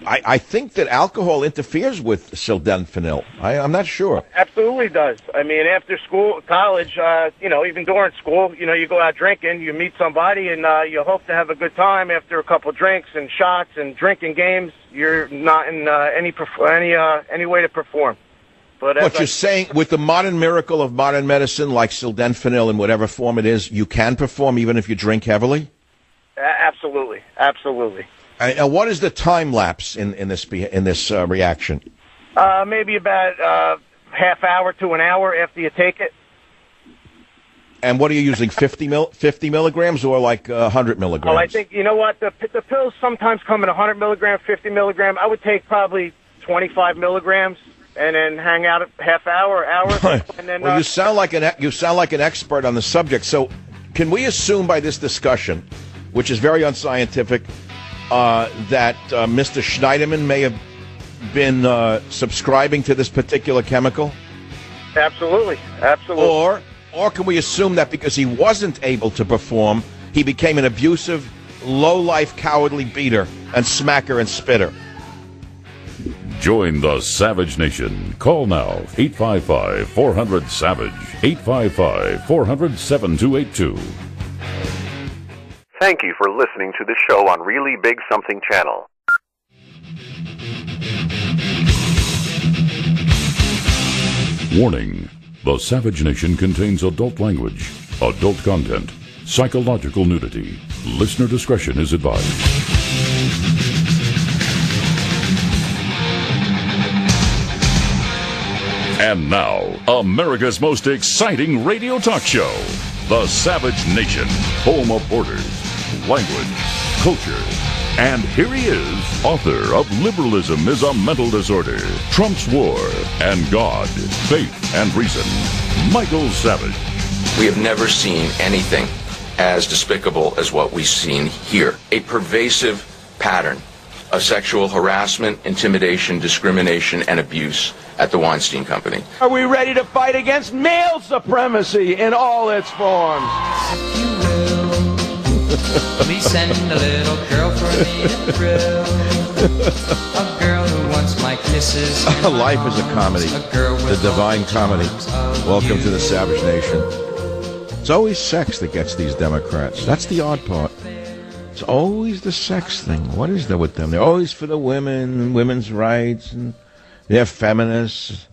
S4: I think that alcohol interferes with sildenafil. I'm not sure.
S9: Absolutely does. I mean, after school, college, even during school, you go out drinking, you meet somebody, and you hope to have a good time after a couple drinks and shots and drinking games. You're not in any way to perform. But
S4: you're saying, with the modern miracle of modern medicine, like sildenafil in whatever form it is, you can perform even if you drink heavily?
S9: Absolutely.
S4: And what is the time lapse in this reaction?
S9: Maybe about half hour to an hour after you take it.
S4: And what are you using, 50 milligrams or like 100 milligrams?
S9: Oh, I think, you know what, the pills sometimes come in 100 milligram, 50 milligram. I would take probably 25 milligrams. And then hang out a half hour. And then,
S4: well, you sound like an expert on the subject. So, can we assume by this discussion, which is very unscientific, that Mr. Schneiderman may have been subscribing to this particular chemical?
S9: Absolutely.
S4: Or can we assume that because he wasn't able to perform, he became an abusive low-life, cowardly beater and smacker and spitter.
S2: Join the Savage Nation. Call now, 855-400-SAVAGE, 855-400-7282.
S1: Thank you for listening to the show on Really Big Something Channel.
S2: Warning. The Savage Nation contains adult language, adult content, psychological nudity. Listener discretion is advised. And now, America's most exciting radio talk show, The Savage Nation, home of borders, language, culture. And here he is, author of Liberalism is a Mental Disorder, Trump's War, and God, Faith, and Reason, Michael Savage.
S10: We have never seen anything as despicable as what we've seen here. A pervasive pattern of sexual harassment, intimidation, discrimination, and abuse at the Weinstein Company.
S4: Are we ready to fight against male supremacy in all its forms?
S11: Please send a little girl for me to thrill. A girl who wants my kisses.
S4: Life is a comedy. The divine comedy. Welcome to the Savage Nation. It's always sex that gets these Democrats. That's the odd part. It's always the sex thing. What is there with them? They're always for the women, women's rights, and they're feminists.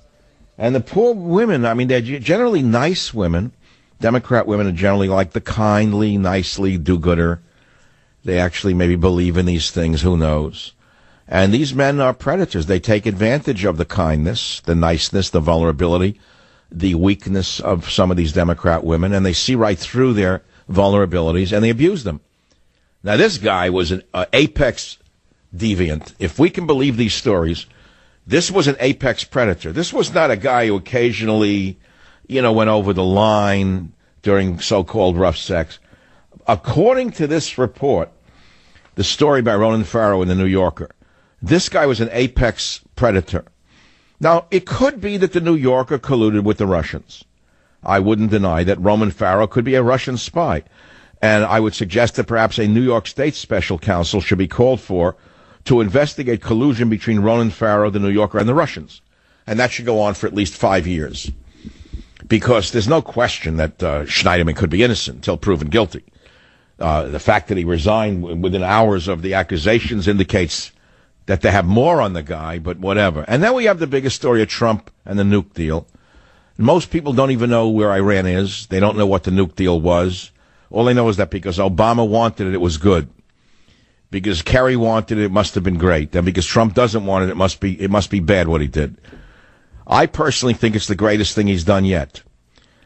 S4: And the poor women, I mean, they're generally nice women. Democrat women are generally like the kindly, nicely do-gooder. They actually maybe believe in these things, who knows. And these men are predators. They take advantage of the kindness, the niceness, the vulnerability, the weakness of some of these Democrat women, and they see right through their vulnerabilities, and they abuse them. Now, this guy was an apex deviant. If we can believe these stories, this was an apex predator. This was not a guy who occasionally, went over the line during so-called rough sex. According to this report, the story by Ronan Farrow in The New Yorker, this guy was an apex predator. Now, it could be that the New Yorker colluded with the Russians. I wouldn't deny that Ronan Farrow could be a Russian spy. And I would suggest that perhaps a New York State special counsel should be called for to investigate collusion between Ronan Farrow, the New Yorker, and the Russians. And that should go on for at least 5 years. Because there's no question that Schneiderman could be innocent until proven guilty. The fact that he resigned within hours of the accusations indicates that they have more on the guy, but whatever. And then we have the biggest story of Trump and the nuke deal. Most people don't even know where Iran is. They don't know what the nuke deal was. All they know is that because Obama wanted it, it was good. Because Kerry wanted it, it must have been great. And because Trump doesn't want it, it must be bad what he did. I personally think it's the greatest thing he's done yet.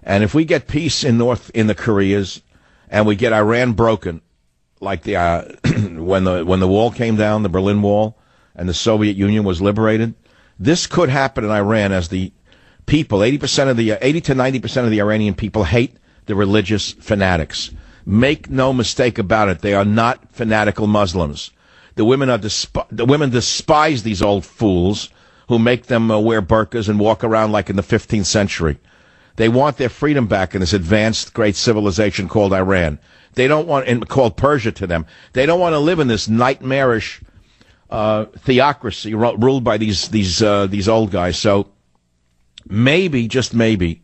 S4: And if we get peace in the Koreas, and we get Iran broken, like the when the wall came down, the Berlin Wall, and the Soviet Union was liberated, this could happen in Iran as the people, 80 to 90% of the Iranian people hate the religious fanatics. Make no mistake about it; they are not fanatical Muslims. The women despise these old fools who make them wear burqas and walk around like in the 15th century. They want their freedom back in this advanced great civilization called Iran. They don't want, and called Persia to them. They don't want to live in this nightmarish theocracy ruled by these old guys. So maybe, just maybe,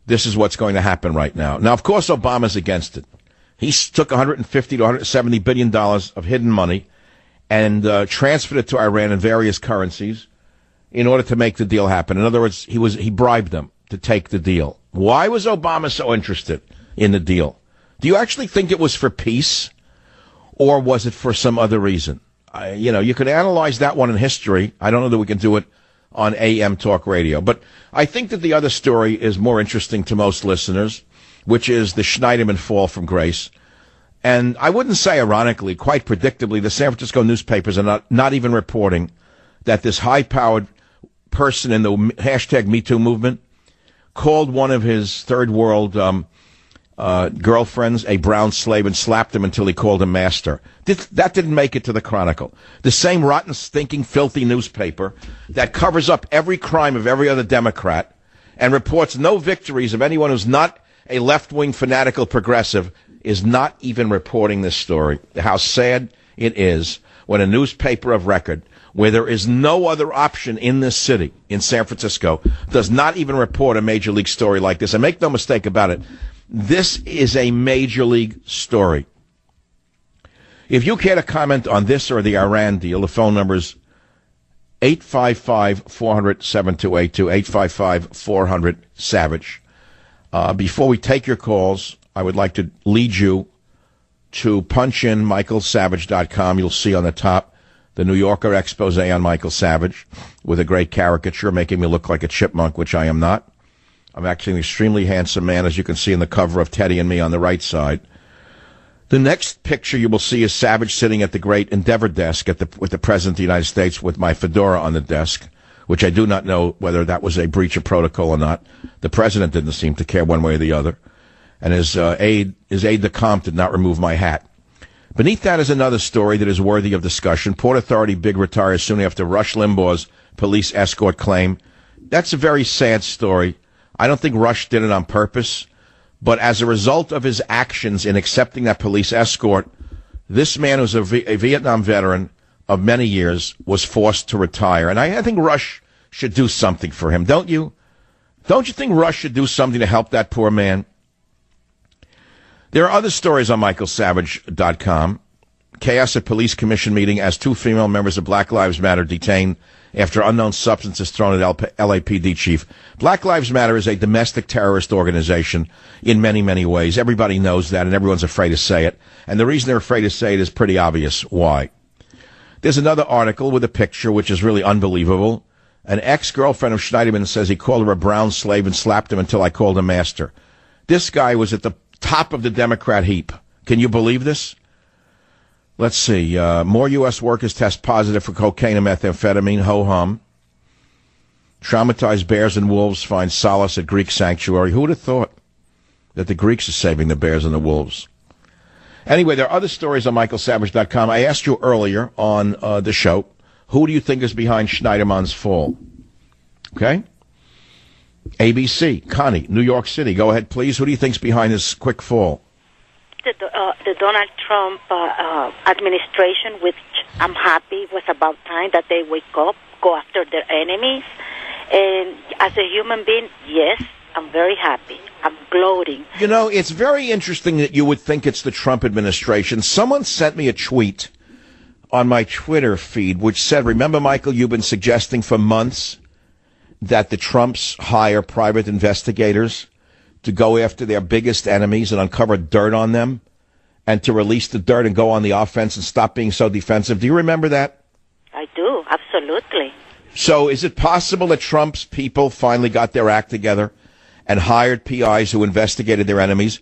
S4: this is what's going to happen right now. Now, of course, Obama's against it. He took $150 to $170 billion of hidden money and transferred it to Iran in various currencies in order to make the deal happen. In other words, he bribed them to take the deal. Why was Obama so interested in the deal? Do you actually think it was for peace, or was it for some other reason? You could analyze that one in history. I don't know that we can do it on AM talk radio, but I think that the other story is more interesting to most listeners, which is the Schneiderman fall from grace. And I wouldn't say ironically, quite predictably, the San Francisco newspapers are not even reporting that this high-powered person in the hashtag #MeToo movement called one of his third world girlfriends a brown slave and slapped him until he called him master. That didn't make it to the Chronicle. The same rotten, stinking, filthy newspaper that covers up every crime of every other Democrat and reports no victories of anyone who's not a left-wing fanatical progressive is not even reporting this story. How sad it is when a newspaper of record, where there is no other option in this city, in San Francisco, does not even report a major league story like this. And make no mistake about it, this is a major league story. If you care to comment on this or the Iran deal, the phone number is 855-400-7282, 855-400-SAVAGE. Before we take your calls, I would like to lead you to punch in michaelsavage.com. You'll see on the top the New Yorker expose on Michael Savage with a great caricature making me look like a chipmunk, which I am not. I'm actually an extremely handsome man, as you can see in the cover of Teddy and Me on the right side. The next picture you will see is Savage sitting at the great Endeavor desk with the President of the United States with my fedora on the desk, which I do not know whether that was a breach of protocol or not. The President didn't seem to care one way or the other. And his aide-de-camp did not remove my hat. Beneath that is another story that is worthy of discussion. Port Authority big retires soon after Rush Limbaugh's police escort claim. That's a very sad story. I don't think Rush did it on purpose, but as a result of his actions in accepting that police escort, this man who's a Vietnam veteran of many years was forced to retire. And I think Rush should do something for him, don't you? Don't you think Rush should do something to help that poor man? There are other stories on michaelsavage.com. Chaos at police commission meeting as 2 female members of Black Lives Matter detained after unknown substances thrown at LAPD chief. Black Lives Matter is a domestic terrorist organization in many, many ways. Everybody knows that, and everyone's afraid to say it. And the reason they're afraid to say it is pretty obvious why. There's another article with a picture which is really unbelievable. An ex-girlfriend of Schneiderman says he called her a brown slave and slapped him until I called him master. This guy was at the top of the Democrat heap. Can you believe this? Let's see. More U.S. workers test positive for cocaine and methamphetamine. Ho-hum. Traumatized bears and wolves find solace at Greek sanctuary. Who would have thought that the Greeks are saving the bears and the wolves? Anyway, there are other stories on michaelsavage.com. I asked you earlier on the show, who do you think is behind Schneiderman's fall? Okay? ABC, Connie, New York City. Go ahead, please. Who do you think's behind this quick fall?
S12: The Donald Trump administration, which I'm happy was about time that they wake up, go after their enemies. And as a human being, yes, I'm very happy. I'm gloating.
S4: You know, it's very interesting that you would think it's the Trump administration. Someone sent me a tweet on my Twitter feed which said, remember, Michael, you've been suggesting for months that the Trumps hire private investigators to go after their biggest enemies and uncover dirt on them and to release the dirt and go on the offense and stop being so defensive. Do you remember that?
S12: I do, absolutely.
S4: So is it possible that Trump's people finally got their act together and hired PIs who investigated their enemies?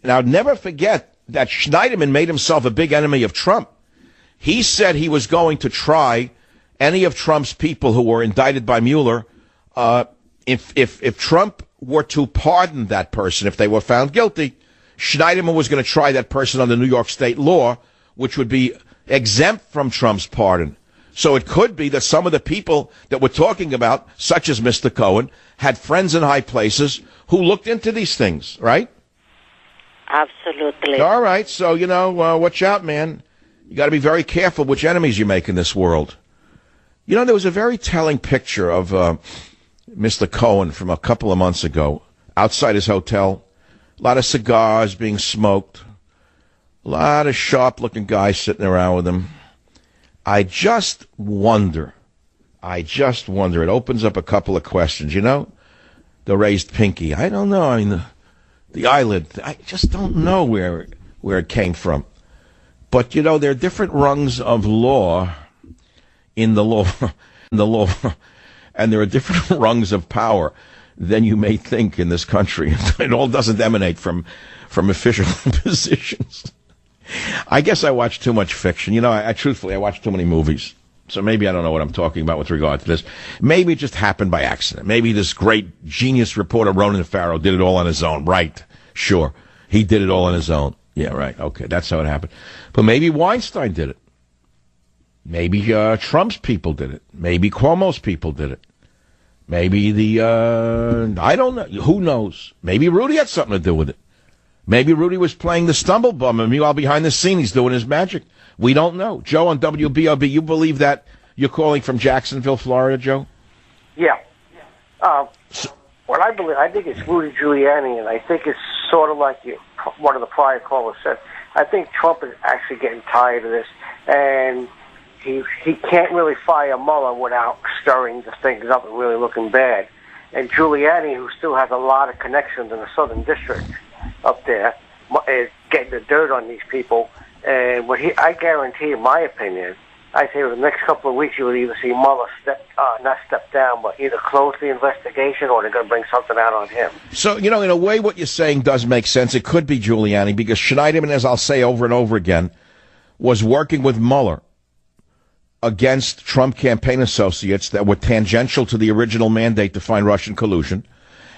S4: Now, never forget that Schneiderman made himself a big enemy of Trump. He said he was going to try any of Trump's people who were indicted by Mueller. If Trump were to pardon that person, if they were found guilty, Schneiderman was going to try that person under New York state law, which would be exempt from Trump's pardon. So it could be that some of the people that we're talking about, such as Mr. Cohen, had friends in high places who looked into these things, right?
S12: Absolutely.
S4: All right. So, you know, watch out, man. You got to be very careful which enemies you make in this world. You know, there was a very telling picture of Mr. Cohen from a couple of months ago outside his hotel. A lot of cigars being smoked. A lot of sharp-looking guys sitting around with him. I just wonder. It opens up a couple of questions. You know, the raised pinky. I don't know. I mean, the eyelid. I just don't know where it came from. But, you know, there are different rungs of law in the law, and there are different rungs of power than you may think in this country. It all doesn't emanate from official positions. I guess I watch too much fiction. You know, I truthfully watch too many movies. So maybe I don't know what I'm talking about with regard to this. Maybe it just happened by accident. Maybe this great genius reporter, Ronan Farrow, did it all on his own. Right. Sure. He did it all on his own. Yeah, right. Okay, that's how it happened. But maybe Weinstein did it. Maybe Trump's people did it. Maybe Cuomo's people did it. Maybe I don't know. Who knows? Maybe Rudy had something to do with it. Maybe Rudy was playing the stumble bum, and meanwhile behind the scene he's doing his magic. We don't know. Joe on WBOB, you believe that? You're calling from Jacksonville, Florida, Joe?
S13: Yeah. What I believe, I think it's Rudy Giuliani, and I think it's sort of like one of the prior callers said. I think Trump is actually getting tired of this, and he can't really fire Mueller without stirring the things up and really looking bad. And Giuliani, who still has a lot of connections in the Southern District up there, is getting the dirt on these people. And I guarantee, in my opinion, I say in the next couple of weeks you will either see Mueller not step down, but either close the investigation or they're going to bring something out on him.
S4: So, in a way what you're saying does make sense. It could be Giuliani because Schneiderman, as I'll say over and over again, was working with Mueller against Trump campaign associates that were tangential to the original mandate to find Russian collusion.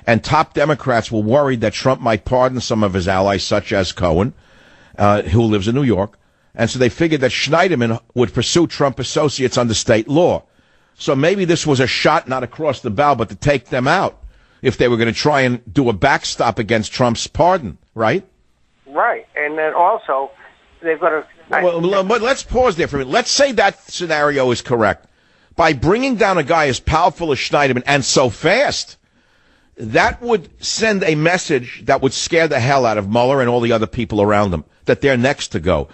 S4: And top Democrats were worried that Trump might pardon some of his allies, such as Cohen, who lives in New York. And so they figured that Schneiderman would pursue Trump associates under state law. So maybe this was a shot not across the bow, but to take them out if they were going to try and do a backstop against Trump's pardon, right?
S13: Right. And then also, they've got to...
S4: But let's pause there for a minute. Let's say that scenario is correct. By bringing down a guy as powerful as Schneiderman and so fast, that would send a message that would scare the hell out of Mueller and all the other people around him, that they're next to go.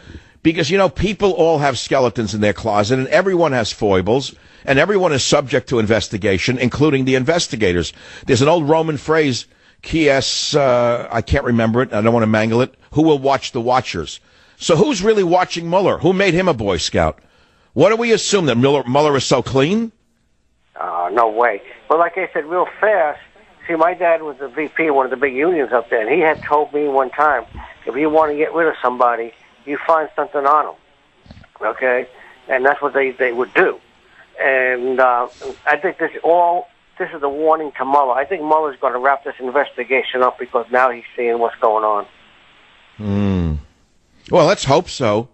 S4: Because, people all have skeletons in their closet, and everyone has foibles, and everyone is subject to investigation, including the investigators. There's an old Roman phrase, I can't remember it, I don't want to mangle it, who will watch the watchers? So who's really watching Mueller? Who made him a Boy Scout? What do we assume, that Mueller is so clean?
S13: No way. But like I said, real fast, see, my dad was the VP of one of the big unions up there, and he had told me one time, if you want to get rid of somebody, you find something on them, okay? And that's what they would do. And I think this is a warning to Mueller. I think Mueller's going to wrap this investigation up because now he's seeing what's going on.
S4: Well, let's hope so.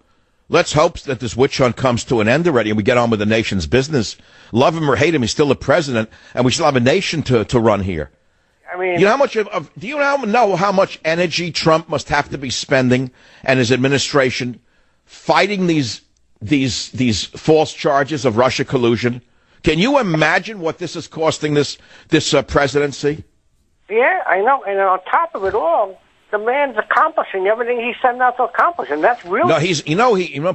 S4: Let's hope that this witch hunt comes to an end already and we get on with the nation's business. Love him or hate him, he's still the president, and we still have a nation to run here.
S13: I mean,
S4: how much do you know how much energy Trump must have to be spending and his administration fighting these false charges of Russia collusion? Can you imagine what this is costing this presidency?
S13: Yeah, I know. And on top of it all, the man's accomplishing everything he set out to accomplish, and that's really...
S4: No, he's,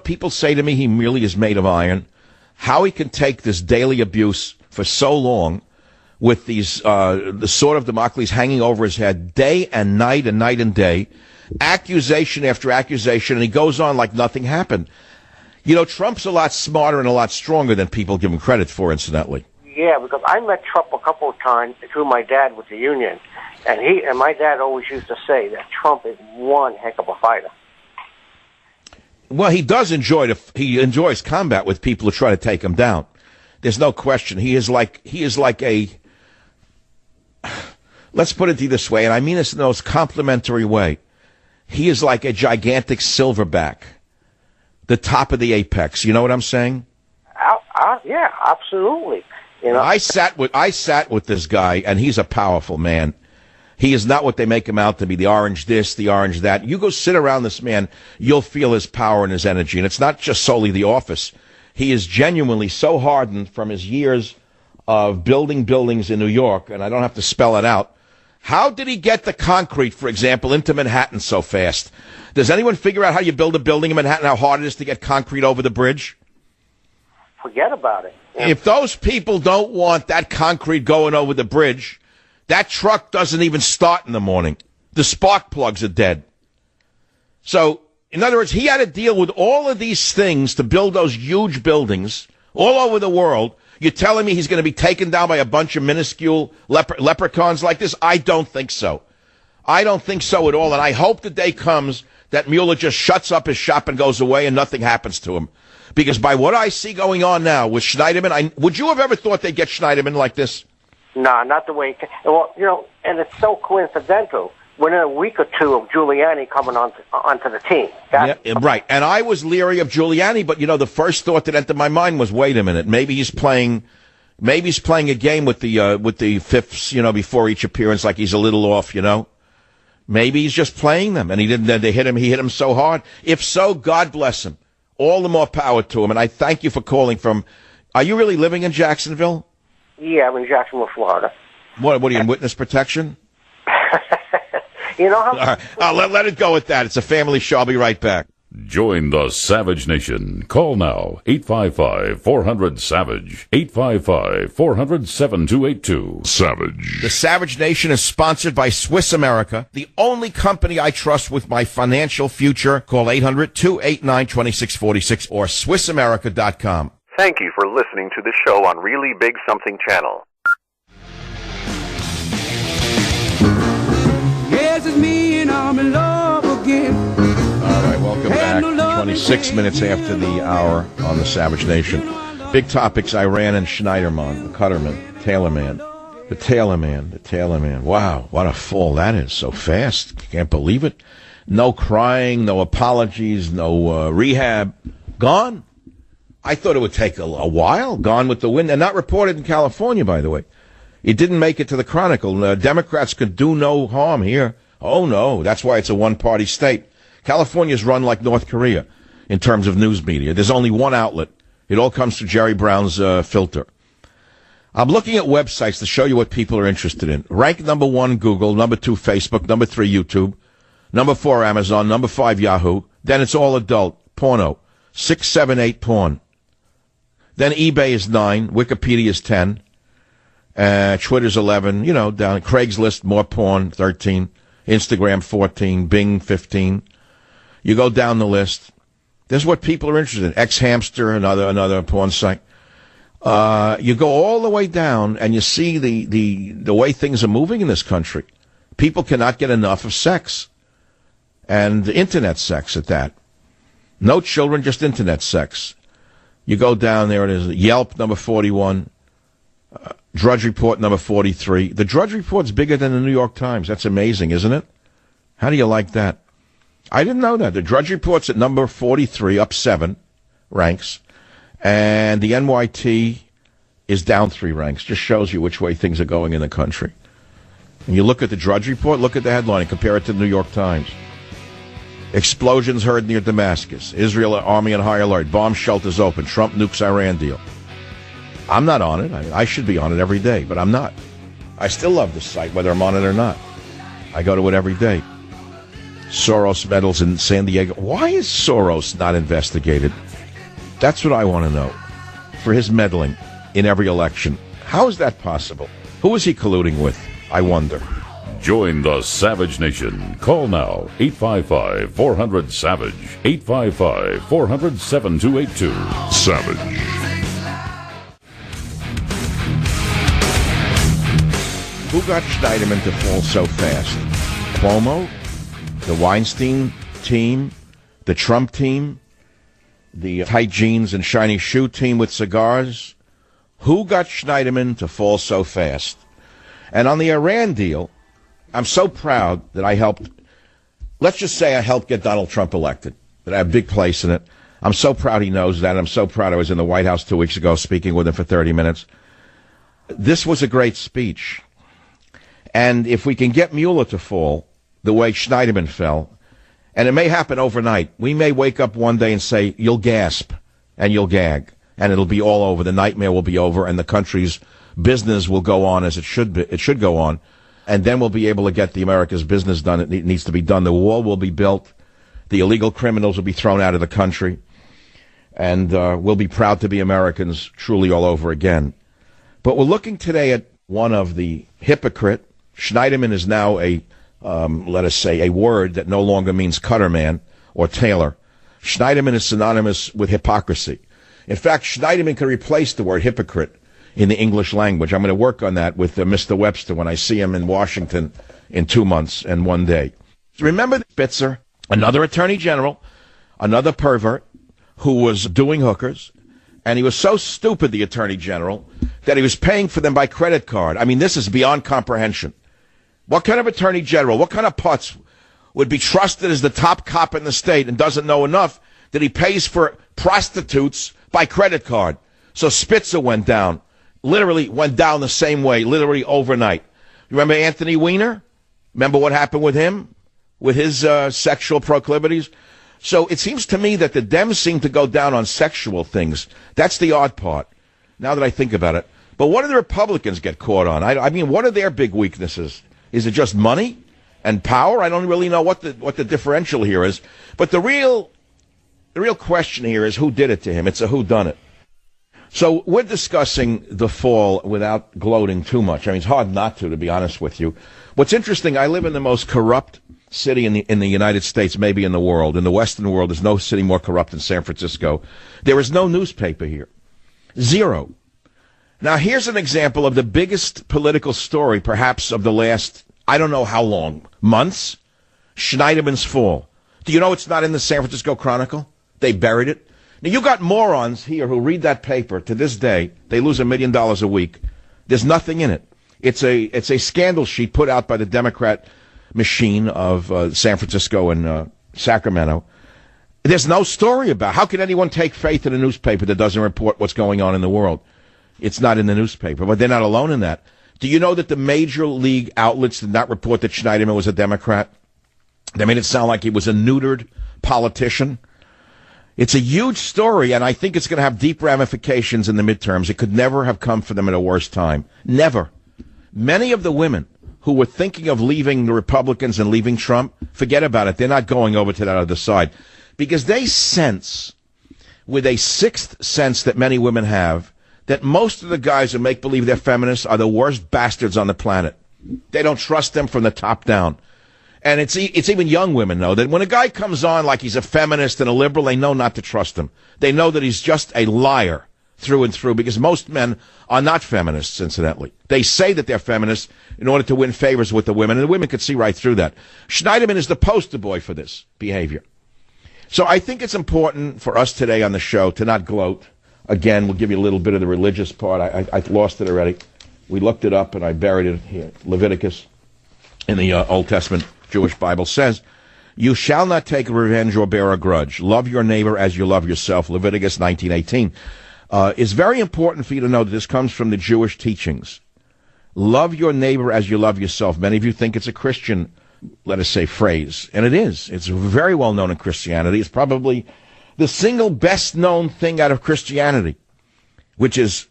S4: people say to me he merely is made of iron. How he can take this daily abuse for so long with these, the sword of Damocles hanging over his head day and night and day, accusation after accusation, and he goes on like nothing happened. Trump's a lot smarter and a lot stronger than people give him credit for, incidentally.
S13: Yeah, because I met Trump a couple of times through my dad with the union, and my dad always used to say that Trump is one heck of a fighter.
S4: Well, he does he enjoys combat with people who try to take him down. There's no question. He is like a, let's put it this way, and I mean this in the most complimentary way. He is like a gigantic silverback, the top of the apex. You know what I'm saying?
S13: Yeah, absolutely.
S4: I sat with this guy, and he's a powerful man. He is not what they make him out to be, the orange this, the orange that. You go sit around this man, you'll feel his power and his energy. And it's not just solely the office. He is genuinely so hardened from his years of building buildings in New York, and I don't have to spell it out. How did he get the concrete, for example, into Manhattan so fast? Does anyone figure out how you build a building in Manhattan, how hard it is to get concrete over the bridge?
S13: Forget about it. Yeah.
S4: If those people don't want that concrete going over the bridge, that truck doesn't even start in the morning. The spark plugs are dead. So, in other words, he had to deal with all of these things to build those huge buildings all over the world. You're telling me he's going to be taken down by a bunch of minuscule leprechauns like this? I don't think so. I don't think so at all. And I hope the day comes that Mueller just shuts up his shop and goes away and nothing happens to him. Because by what I see going on now with Schneiderman, would you have ever thought they'd get Schneiderman like this?
S13: No, not the way. Well, and it's so coincidental. Within a week or two of Giuliani coming onto the team.
S4: Yeah, right. And I was leery of Giuliani, but the first thought that entered my mind was, wait a minute, maybe he's playing a game with the fifths, before each appearance, like he's a little off, Maybe he's just playing them, and he didn't. They hit him. He hit him so hard. If so, God bless him. All the more power to him. And I thank you for calling from. Are you really living in Jacksonville?
S13: Yeah, I'm in Jacksonville, Florida.
S4: What are you in witness protection?
S13: You know how?
S4: All right. Let it go with that. It's a family show. I'll be right back.
S2: Join the Savage Nation. Call now, 855-400-SAVAGE, 855-400-7282. Savage.
S4: The Savage Nation is sponsored by Swiss America, the only company I trust with my financial future. Call 800-289-2646 or SwissAmerica.com.
S1: Thank you for listening to the show on Really Big Something Channel.
S3: Yes, it's me and I'm in love again.
S4: All right, welcome back. 26 minutes after the hour on the Savage Nation. Big topics, Iran and Schneiderman, the Cutterman, Taylorman. The Taylorman. Wow, what a fall that is. So fast. Can't believe it. No crying, no apologies, no rehab. Gone. I thought it would take a while. Gone with the wind. And not reported in California, by the way. It didn't make it to the Chronicle. Democrats could do no harm here. Oh, no. That's why it's a one-party state. California's run like North Korea in terms of news media. There's only one outlet. It all comes through Jerry Brown's filter. I'm looking at websites to show you what people are interested in. Rank number 1, Google. Number 2, Facebook. Number 3, YouTube. Number 4, Amazon. Number 5, Yahoo. Then it's all adult. Porno. 6, 7, 8, porn. Then eBay is 9. Wikipedia is 10. Twitter's 11. You know, down. Craigslist, more porn, 13. Instagram, 14. Bing, 15. You go down the list. There's what people are interested in. X-Hamster, another porn site. You go all the way down, and you see the way things are moving in this country. People cannot get enough of sex. And internet sex at that. No children, just internet sex. You go down there, it is Yelp, number 41. Drudge Report, number 43. The Drudge Report's bigger than the New York Times. That's amazing, isn't it? How do you like that? I didn't know that. The Drudge Report's at number 43, up 7 ranks. And the NYT is down 3 ranks. Just shows you which way things are going in the country. And you look at the Drudge Report, look at the headline, and compare it to the New York Times. Explosions heard near Damascus. Israel army on high alert. Bomb shelters open. Trump nukes Iran deal. I'm not on it. I should be on it every day, but I'm not. I still love this site, whether I'm on it or not. I go to it every day. Soros meddles in San Diego. Why is Soros not investigated? That's what I want to know. For his meddling in every election. How is that possible? Who is he colluding with? I wonder.
S2: Join the Savage Nation. Call now, 855-400-SAVAGE, 855-400-7282. Savage.
S4: Who got Schneiderman to fall so fast? Cuomo? The Weinstein team? The Trump team? The tight jeans and shiny shoe team with cigars? Who got Schneiderman to fall so fast? And on the Iran deal, I'm so proud that I helped, let's just say I helped get Donald Trump elected, that I have a big place in it. I'm so proud he knows that. I'm so proud I was in the White House 2 weeks ago speaking with him for 30 minutes. This was a great speech. And if we can get Mueller to fall the way Schneiderman fell, and it may happen overnight, we may wake up one day and say, you'll gasp and you'll gag, and it'll be all over. The nightmare will be over, and the country's business will go on as it should be. It should go on. And then we'll be able to get the America's business done. It needs to be done. The wall will be built. The illegal criminals will be thrown out of the country. And we'll be proud to be Americans truly all over again. But we're looking today at one of the hypocrite. Schneiderman is now let us say, a word that no longer means Cutterman or Taylor. Schneiderman is synonymous with hypocrisy. In fact, Schneiderman could replace the word hypocrite in the English language. I'm going to work on that with Mr. Webster when I see him in Washington in 2 months and 1 day. Remember Spitzer, another attorney general, another pervert who was doing hookers, and he was so stupid, the attorney general, that he was paying for them by credit card. I mean, this is beyond comprehension. What kind of attorney general, what kind of putz would be trusted as the top cop in the state and doesn't know enough that he pays for prostitutes by credit card? So Spitzer went down. Literally went down the same way, literally overnight. You remember Anthony Weiner? Remember what happened with him? with his sexual proclivities. So it seems to me that the Dems seem to go down on sexual things. That's the odd part, now that I think about it. But what do the Republicans get caught on? I mean, what are their big weaknesses? Is it just money and power? I don't really know what the differential here is. But the real question here is who did it to him. It's a whodunit. So we're discussing the fall without gloating too much. I mean, it's hard not to be honest with you. What's interesting, I live in the most corrupt city in the United States, maybe in the world. In the Western world, there's no city more corrupt than San Francisco. There is no newspaper here. Zero. Now, here's an example of the biggest political story, perhaps, of the last, I don't know how long, months. Schneiderman's fall. Do you know it's not in the San Francisco Chronicle? They buried it. Now, you got morons here who read that paper to this day. They lose $1 million a week. There's nothing in it. It's a scandal sheet put out by the Democrat machine of San Francisco and Sacramento. There's no story about it. How can anyone take faith in a newspaper that doesn't report what's going on in the world? It's not in the newspaper, but they're not alone in that. Do you know that the major league outlets did not report that Schneiderman was a Democrat? They made it sound like he was a neutered politician. It's a huge story, and I think it's going to have deep ramifications in the midterms. It could never have come for them at a worse time. Never. Many of the women who were thinking of leaving the Republicans and leaving Trump, forget about it. They're not going over to that other side. Because they sense, with a sixth sense that many women have, that most of the guys who make believe they're feminists are the worst bastards on the planet. They don't trust them from the top down. And it's even young women know that when a guy comes on like he's a feminist and a liberal, they know not to trust him. They know that he's just a liar through and through, because most men are not feminists, incidentally. They say that they're feminists in order to win favors with the women, and the women could see right through that. Schneiderman is the poster boy for this behavior. So I think it's important for us today on the show to not gloat. Again, we'll give you a little bit of the religious part. I lost it already. We looked it up, and I buried it here. Leviticus in the Old Testament Jewish Bible says, "You shall not take revenge or bear a grudge. Love your neighbor as you love yourself." Leviticus 19:18. It's very important for you to know that this comes from the Jewish teachings. Love your neighbor as you love yourself. Many of you think it's a Christian, let us say, phrase. And it is. It's very well known in Christianity. It's probably the single best known thing out of Christianity, which is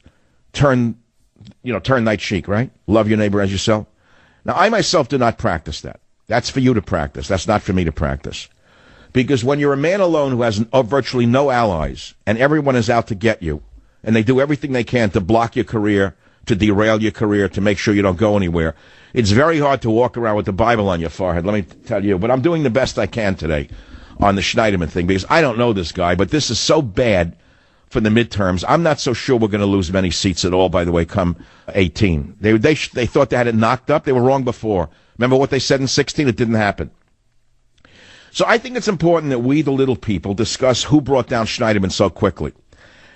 S4: turn thy cheek, right? Love your neighbor as yourself. Now, I myself do not practice that. That's for you to practice. That's not for me to practice. Because when you're a man alone who has virtually no allies, and everyone is out to get you, and they do everything they can to block your career, to derail your career, to make sure you don't go anywhere, it's very hard to walk around with the Bible on your forehead, let me tell you. But I'm doing the best I can today on the Schneiderman thing, because I don't know this guy, but this is so bad for the midterms. I'm not so sure we're going to lose many seats at all, by the way, come 18. They thought they had it knocked up. They were wrong before. Remember what they said in 16? It didn't happen. So I think it's important that we, the little people, discuss who brought down Schneiderman so quickly.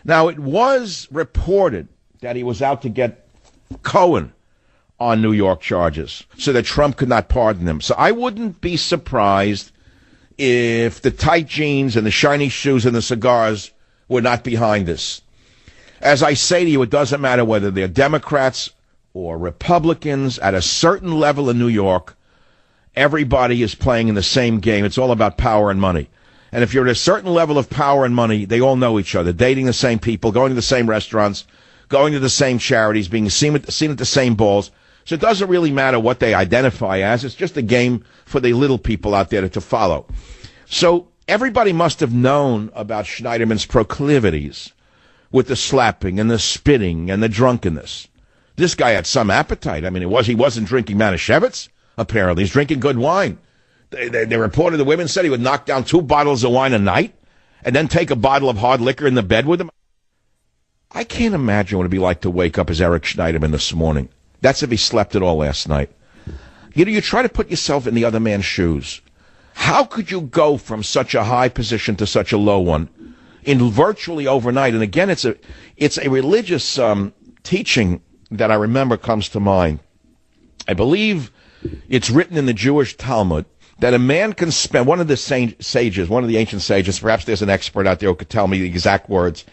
S4: Now, it was reported that he was out to get Cohen on New York charges so that Trump could not pardon him. So I wouldn't be surprised if the tight jeans and the shiny shoes and the cigars were not behind this. As I say to you, it doesn't matter whether they're Democrats or Republicans. At a certain level in New York, everybody is playing in the same game. It's all about power and money. And if you're at a certain level of power and money, they all know each other, dating the same people, going to the same restaurants, going to the same charities, being seen at the same balls. So it doesn't really matter what they identify as. It's just a game for the little people out there to follow. So everybody must have known about Schneiderman's proclivities with the slapping and the spitting and the drunkenness. This guy had some appetite. I mean, he wasn't drinking Manischewitz, apparently. He's drinking good wine. They reported the women said he would knock down 2 bottles of wine a night and then take a bottle of hard liquor in the bed with him. I can't imagine what it'd be like to wake up as Eric Schneiderman this morning. That's if he slept at all last night. You try to put yourself in the other man's shoes. How could you go from such a high position to such a low one in virtually overnight? And again, it's a religious teaching that I remember comes to mind. I believe it's written in the Jewish Talmud that a man can spend, one of the sages, one of the ancient sages, perhaps there's an expert out there who could tell me the exact words,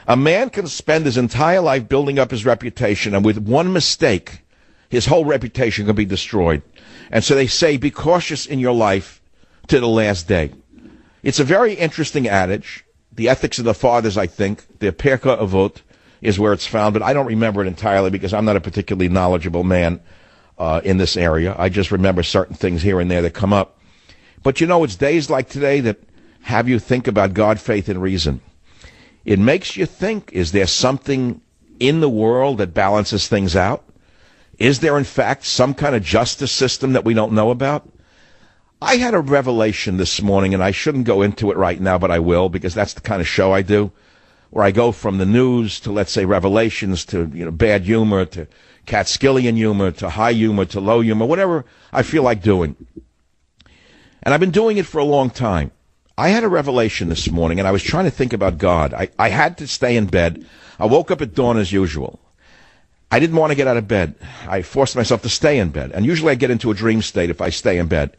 S4: a man can spend his entire life building up his reputation, and with one mistake, his whole reputation can be destroyed. And so they say, be cautious in your life to the last day. It's a very interesting adage. The Ethics of the Fathers, I think, the Pirkei Avot, is where it's found, but I don't remember it entirely because I'm not a particularly knowledgeable man in this area. I just remember certain things here and there that come up. But you know, it's days like today that have you think about God, faith, and reason. It makes you think, is there something in the world that balances things out? Is there, in fact, some kind of justice system that we don't know about? I had a revelation this morning, and I shouldn't go into it right now, but I will, because that's the kind of show I do, where I go from the news to, let's say, revelations to, bad humor, to Catskillian humor, to high humor, to low humor, whatever I feel like doing. And I've been doing it for a long time. I had a revelation this morning, and I was trying to think about God. I had to stay in bed. I woke up at dawn as usual. I didn't want to get out of bed. I forced myself to stay in bed. And usually I get into a dream state if I stay in bed.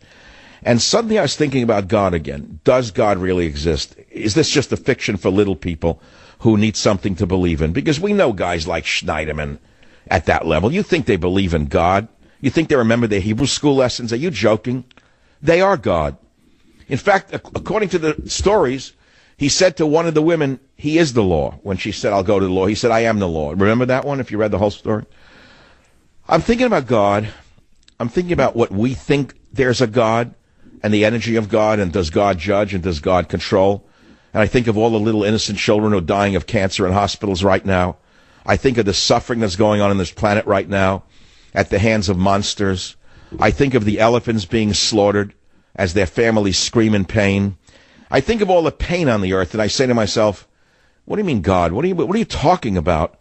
S4: And suddenly I was thinking about God again. Does God really exist? Is this just a fiction for little people who need something to believe in? Because we know guys like Schneiderman at that level. You think they believe in God? You think they remember their Hebrew school lessons? Are you joking? They are God. In fact, according to the stories, he said to one of the women, he is the law. When she said, I'll go to the law, he said, I am the law. Remember that one if you read the whole story? I'm thinking about God. I'm thinking about what we think there's a God and the energy of God, and does God judge and does God control? And I think of all the little innocent children who are dying of cancer in hospitals right now. I think of the suffering that's going on this planet right now at the hands of monsters. I think of the elephants being slaughtered as their families scream in pain. I think of all the pain on the earth, and I say to myself, what do you mean, God? What are you talking about?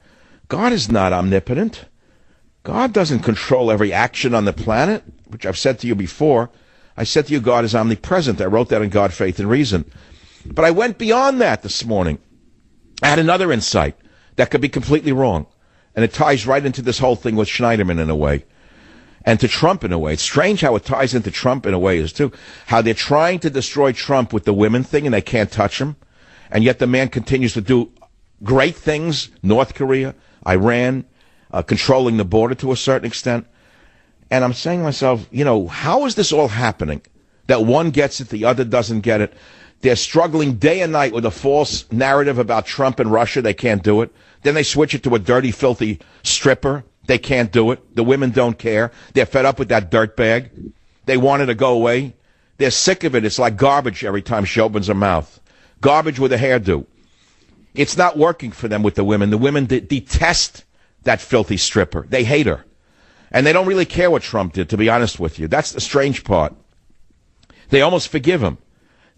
S4: God is not omnipotent. God doesn't control every action on the planet, which I've said to you before. I said to you, God is omnipresent. I wrote that in God, Faith, and Reason. But I went beyond that this morning. I had another insight that could be completely wrong. And it ties right into this whole thing with Schneiderman in a way. And to Trump in a way. It's strange how it ties into Trump in a way, is too. How they're trying to destroy Trump with the women thing and they can't touch him. And yet the man continues to do great things. North Korea, Iran, controlling the border to a certain extent. And I'm saying to myself, how is this all happening? That one gets it, the other doesn't get it. They're struggling day and night with a false narrative about Trump and Russia. They can't do it. Then they switch it to a dirty, filthy stripper. They can't do it. The women don't care. They're fed up with that dirtbag. They want it to go away. They're sick of it. It's like garbage every time she opens her mouth. Garbage with a hairdo. It's not working for them with the women. The women detest that filthy stripper. They hate her. And they don't really care what Trump did, to be honest with you. That's the strange part. They almost forgive him.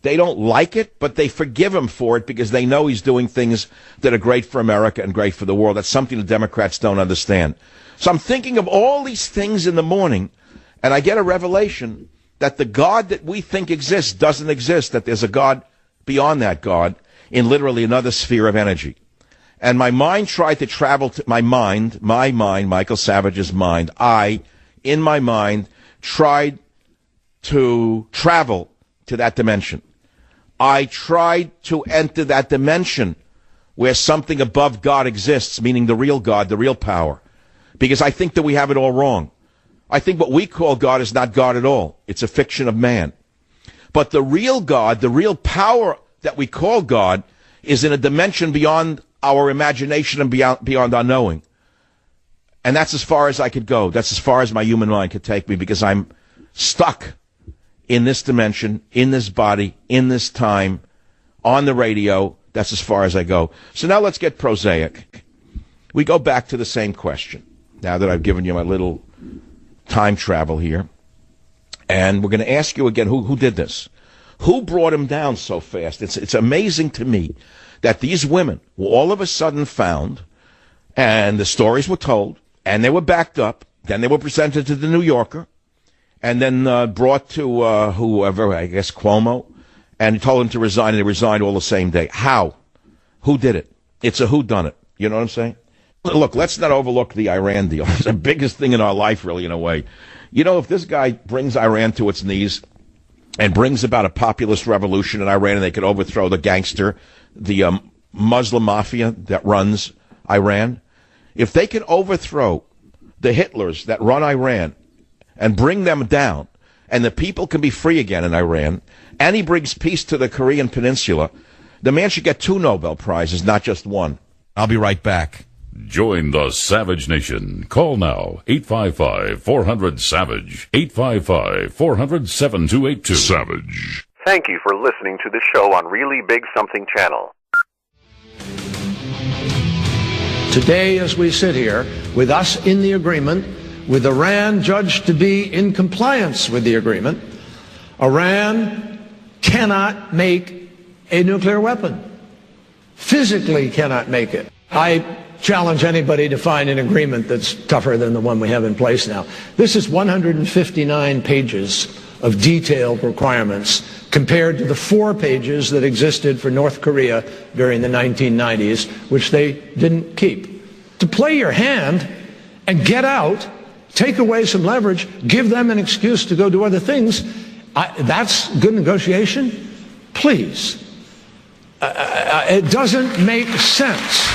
S4: They don't like it, but they forgive him for it because they know he's doing things that are great for America and great for the world. That's something the Democrats don't understand. So I'm thinking of all these things in the morning, and I get a revelation that the God that we think exists doesn't exist, that there's a God beyond that God in literally another sphere of energy. And my mind tried to travel to my mind, Michael Savage's mind. In my mind, tried to travel to that dimension. I tried to enter that dimension where something above God exists, meaning the real God, the real power. Because I think that we have it all wrong. I think what we call God is not God at all. It's a fiction of man. But the real God, the real power that we call God, is in a dimension beyond our imagination and beyond our knowing. And that's as far as I could go. That's as far as my human mind could take me, because I'm stuck in this dimension, in this body, in this time, on the radio. That's as far as I go. So now let's get prosaic. We go back to the same question, now that I've given you my little time travel here. And we're going to ask you again, who did this? Who brought him down so fast? It's amazing to me that these women were all of a sudden found, and the stories were told, and they were backed up. Then they were presented to the New Yorker, and then brought to whoever, I guess Cuomo, and he told him to resign, and they resigned all the same day. How? Who did it? It's a whodunit. You know what I'm saying? Look, let's not overlook the Iran deal. It's the biggest thing in our life, really, in a way. If this guy brings Iran to its knees and brings about a populist revolution in Iran, and they could overthrow the gangster, the Muslim mafia that runs Iran, if they can overthrow the Hitlers that run Iran and bring them down and the people can be free again in Iran, and he brings peace to the Korean peninsula, the man should get 2 Nobel Prizes, not just 1.
S14: I'll be right back.
S2: Join the Savage Nation. Call now, 855-400-SAVAGE, 855-400-7282. Savage.
S1: Thank you for listening to the show on Really Big Something Channel.
S15: Today, as we sit here, with us in the agreement, with Iran judged to be in compliance with the agreement, Iran cannot make a nuclear weapon. Physically cannot make it. I challenge anybody to find an agreement that's tougher than the one we have in place now. This is 159 pages of detailed requirements compared to the 4 pages that existed for North Korea during the 1990s, which they didn't keep. To play your hand and get out, take away some leverage, give them an excuse to go do other things, that's good negotiation? Please. It doesn't make sense.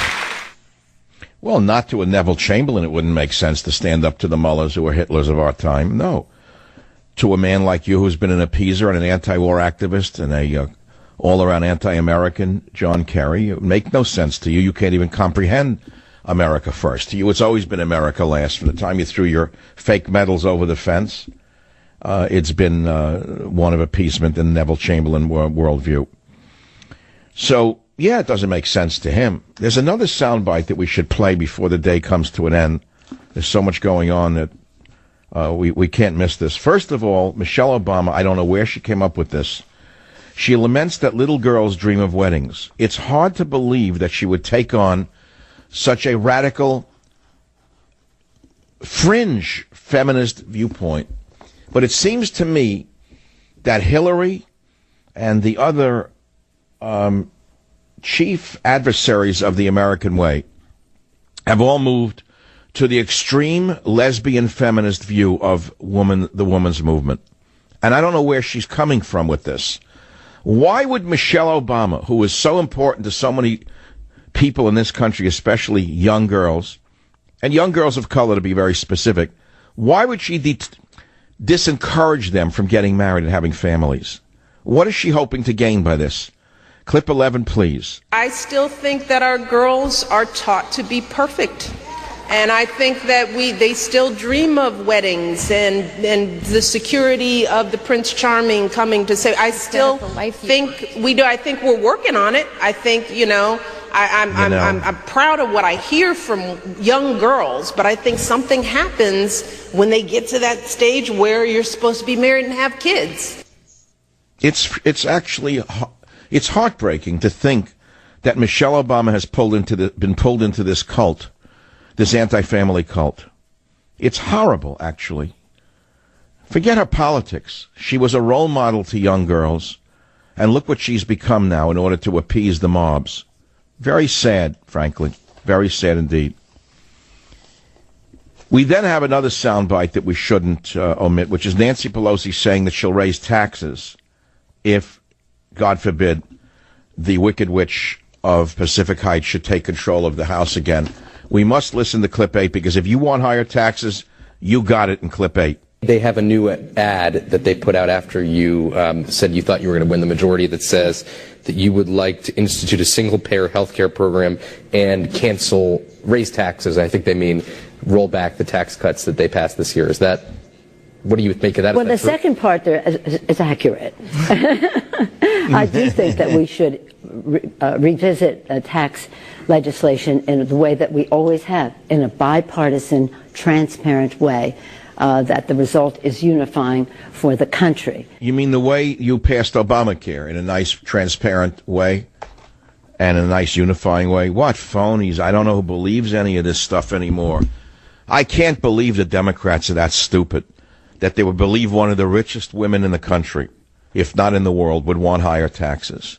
S4: Well, not to a Neville Chamberlain, it wouldn't make sense to stand up to the mullahs who are Hitlers of our time. No. To a man like you who's been an appeaser and an anti-war activist and a all-around anti-American, John Kerry, it would make no sense to you. You can't even comprehend America first. To you, it's always been America last. From the time you threw your fake medals over the fence, it's been one of appeasement in Neville Chamberlain worldview. So, yeah, it doesn't make sense to him. There's another soundbite that we should play before the day comes to an end. There's so much going on that we can't miss this. First of all, Michelle Obama, I don't know where she came up with this. She laments that little girls dream of weddings. It's hard to believe that she would take on such a radical, fringe feminist viewpoint. But it seems to me that Hillary and the other chief adversaries of the American way have all moved to the extreme lesbian feminist view of the woman's movement. And I don't know where she's coming from with this. Why would Michelle Obama, who is so important to so many people in this country, especially young girls, and young girls of color to be very specific, why would she disencourage them from getting married and having families? What is she hoping to gain by this? Clip 11, please.
S16: I still think that our girls are taught to be perfect. And I think that they still dream of weddings and the security of the Prince Charming coming to say, I still think we do. I think we're working on it. I think, I'm proud of what I hear from young girls, but I think something happens when they get to that stage where you're supposed to be married and have kids.
S4: It's actually, it's heartbreaking to think that Michelle Obama has been pulled into this cult. This anti-family cult. It's horrible, actually. Forget her politics. She was a role model to young girls, and look what she's become now in order to appease the mobs. Very sad, frankly. Very sad indeed. We then have another soundbite that we shouldn't omit, which is Nancy Pelosi saying that she'll raise taxes if, God forbid, the Wicked Witch of Pacific Heights should take control of the House again. We must listen to Clip 8, because if you want higher taxes, you got it in Clip 8.
S17: They have a new ad that they put out after you said you thought you were going to win the majority that says that you would like to institute a single-payer health care program and raise taxes. I think they mean roll back the tax cuts that they passed this year. What do you make of that?
S18: Well, the second part there is accurate. I do think that we should revisit tax legislation in the way that we always have, in a bipartisan, transparent way, that the result is unifying for the country.
S4: You mean the way you passed Obamacare, in a nice, transparent way and in a nice, unifying way? What phonies? I don't know who believes any of this stuff anymore. I can't believe the Democrats are that stupid that they would believe one of the richest women in the country, if not in the world, would want higher taxes.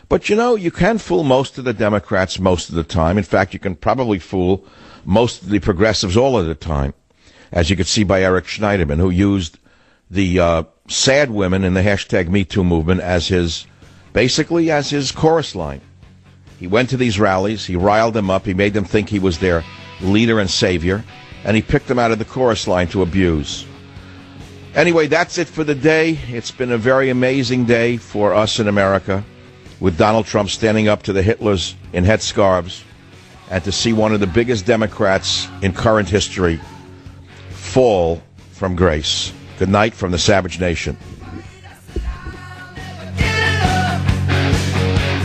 S4: But, you can fool most of the Democrats most of the time. In fact, you can probably fool most of the progressives all of the time, as you could see by Eric Schneiderman, who used the sad women in the hashtag #MeToo movement as his chorus line. He went to these rallies, he riled them up, he made them think he was their leader and savior, and he picked them out of the chorus line to abuse. Anyway, that's it for the day. It's been a very amazing day for us in America, with Donald Trump standing up to the Hitlers in headscarves, and to see one of the biggest Democrats in current history fall from grace. Good night from the Savage Nation.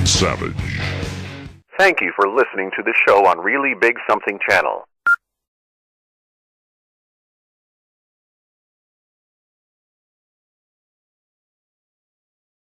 S2: Savage.
S1: Thank you for listening to the show on Really Big Something Channel.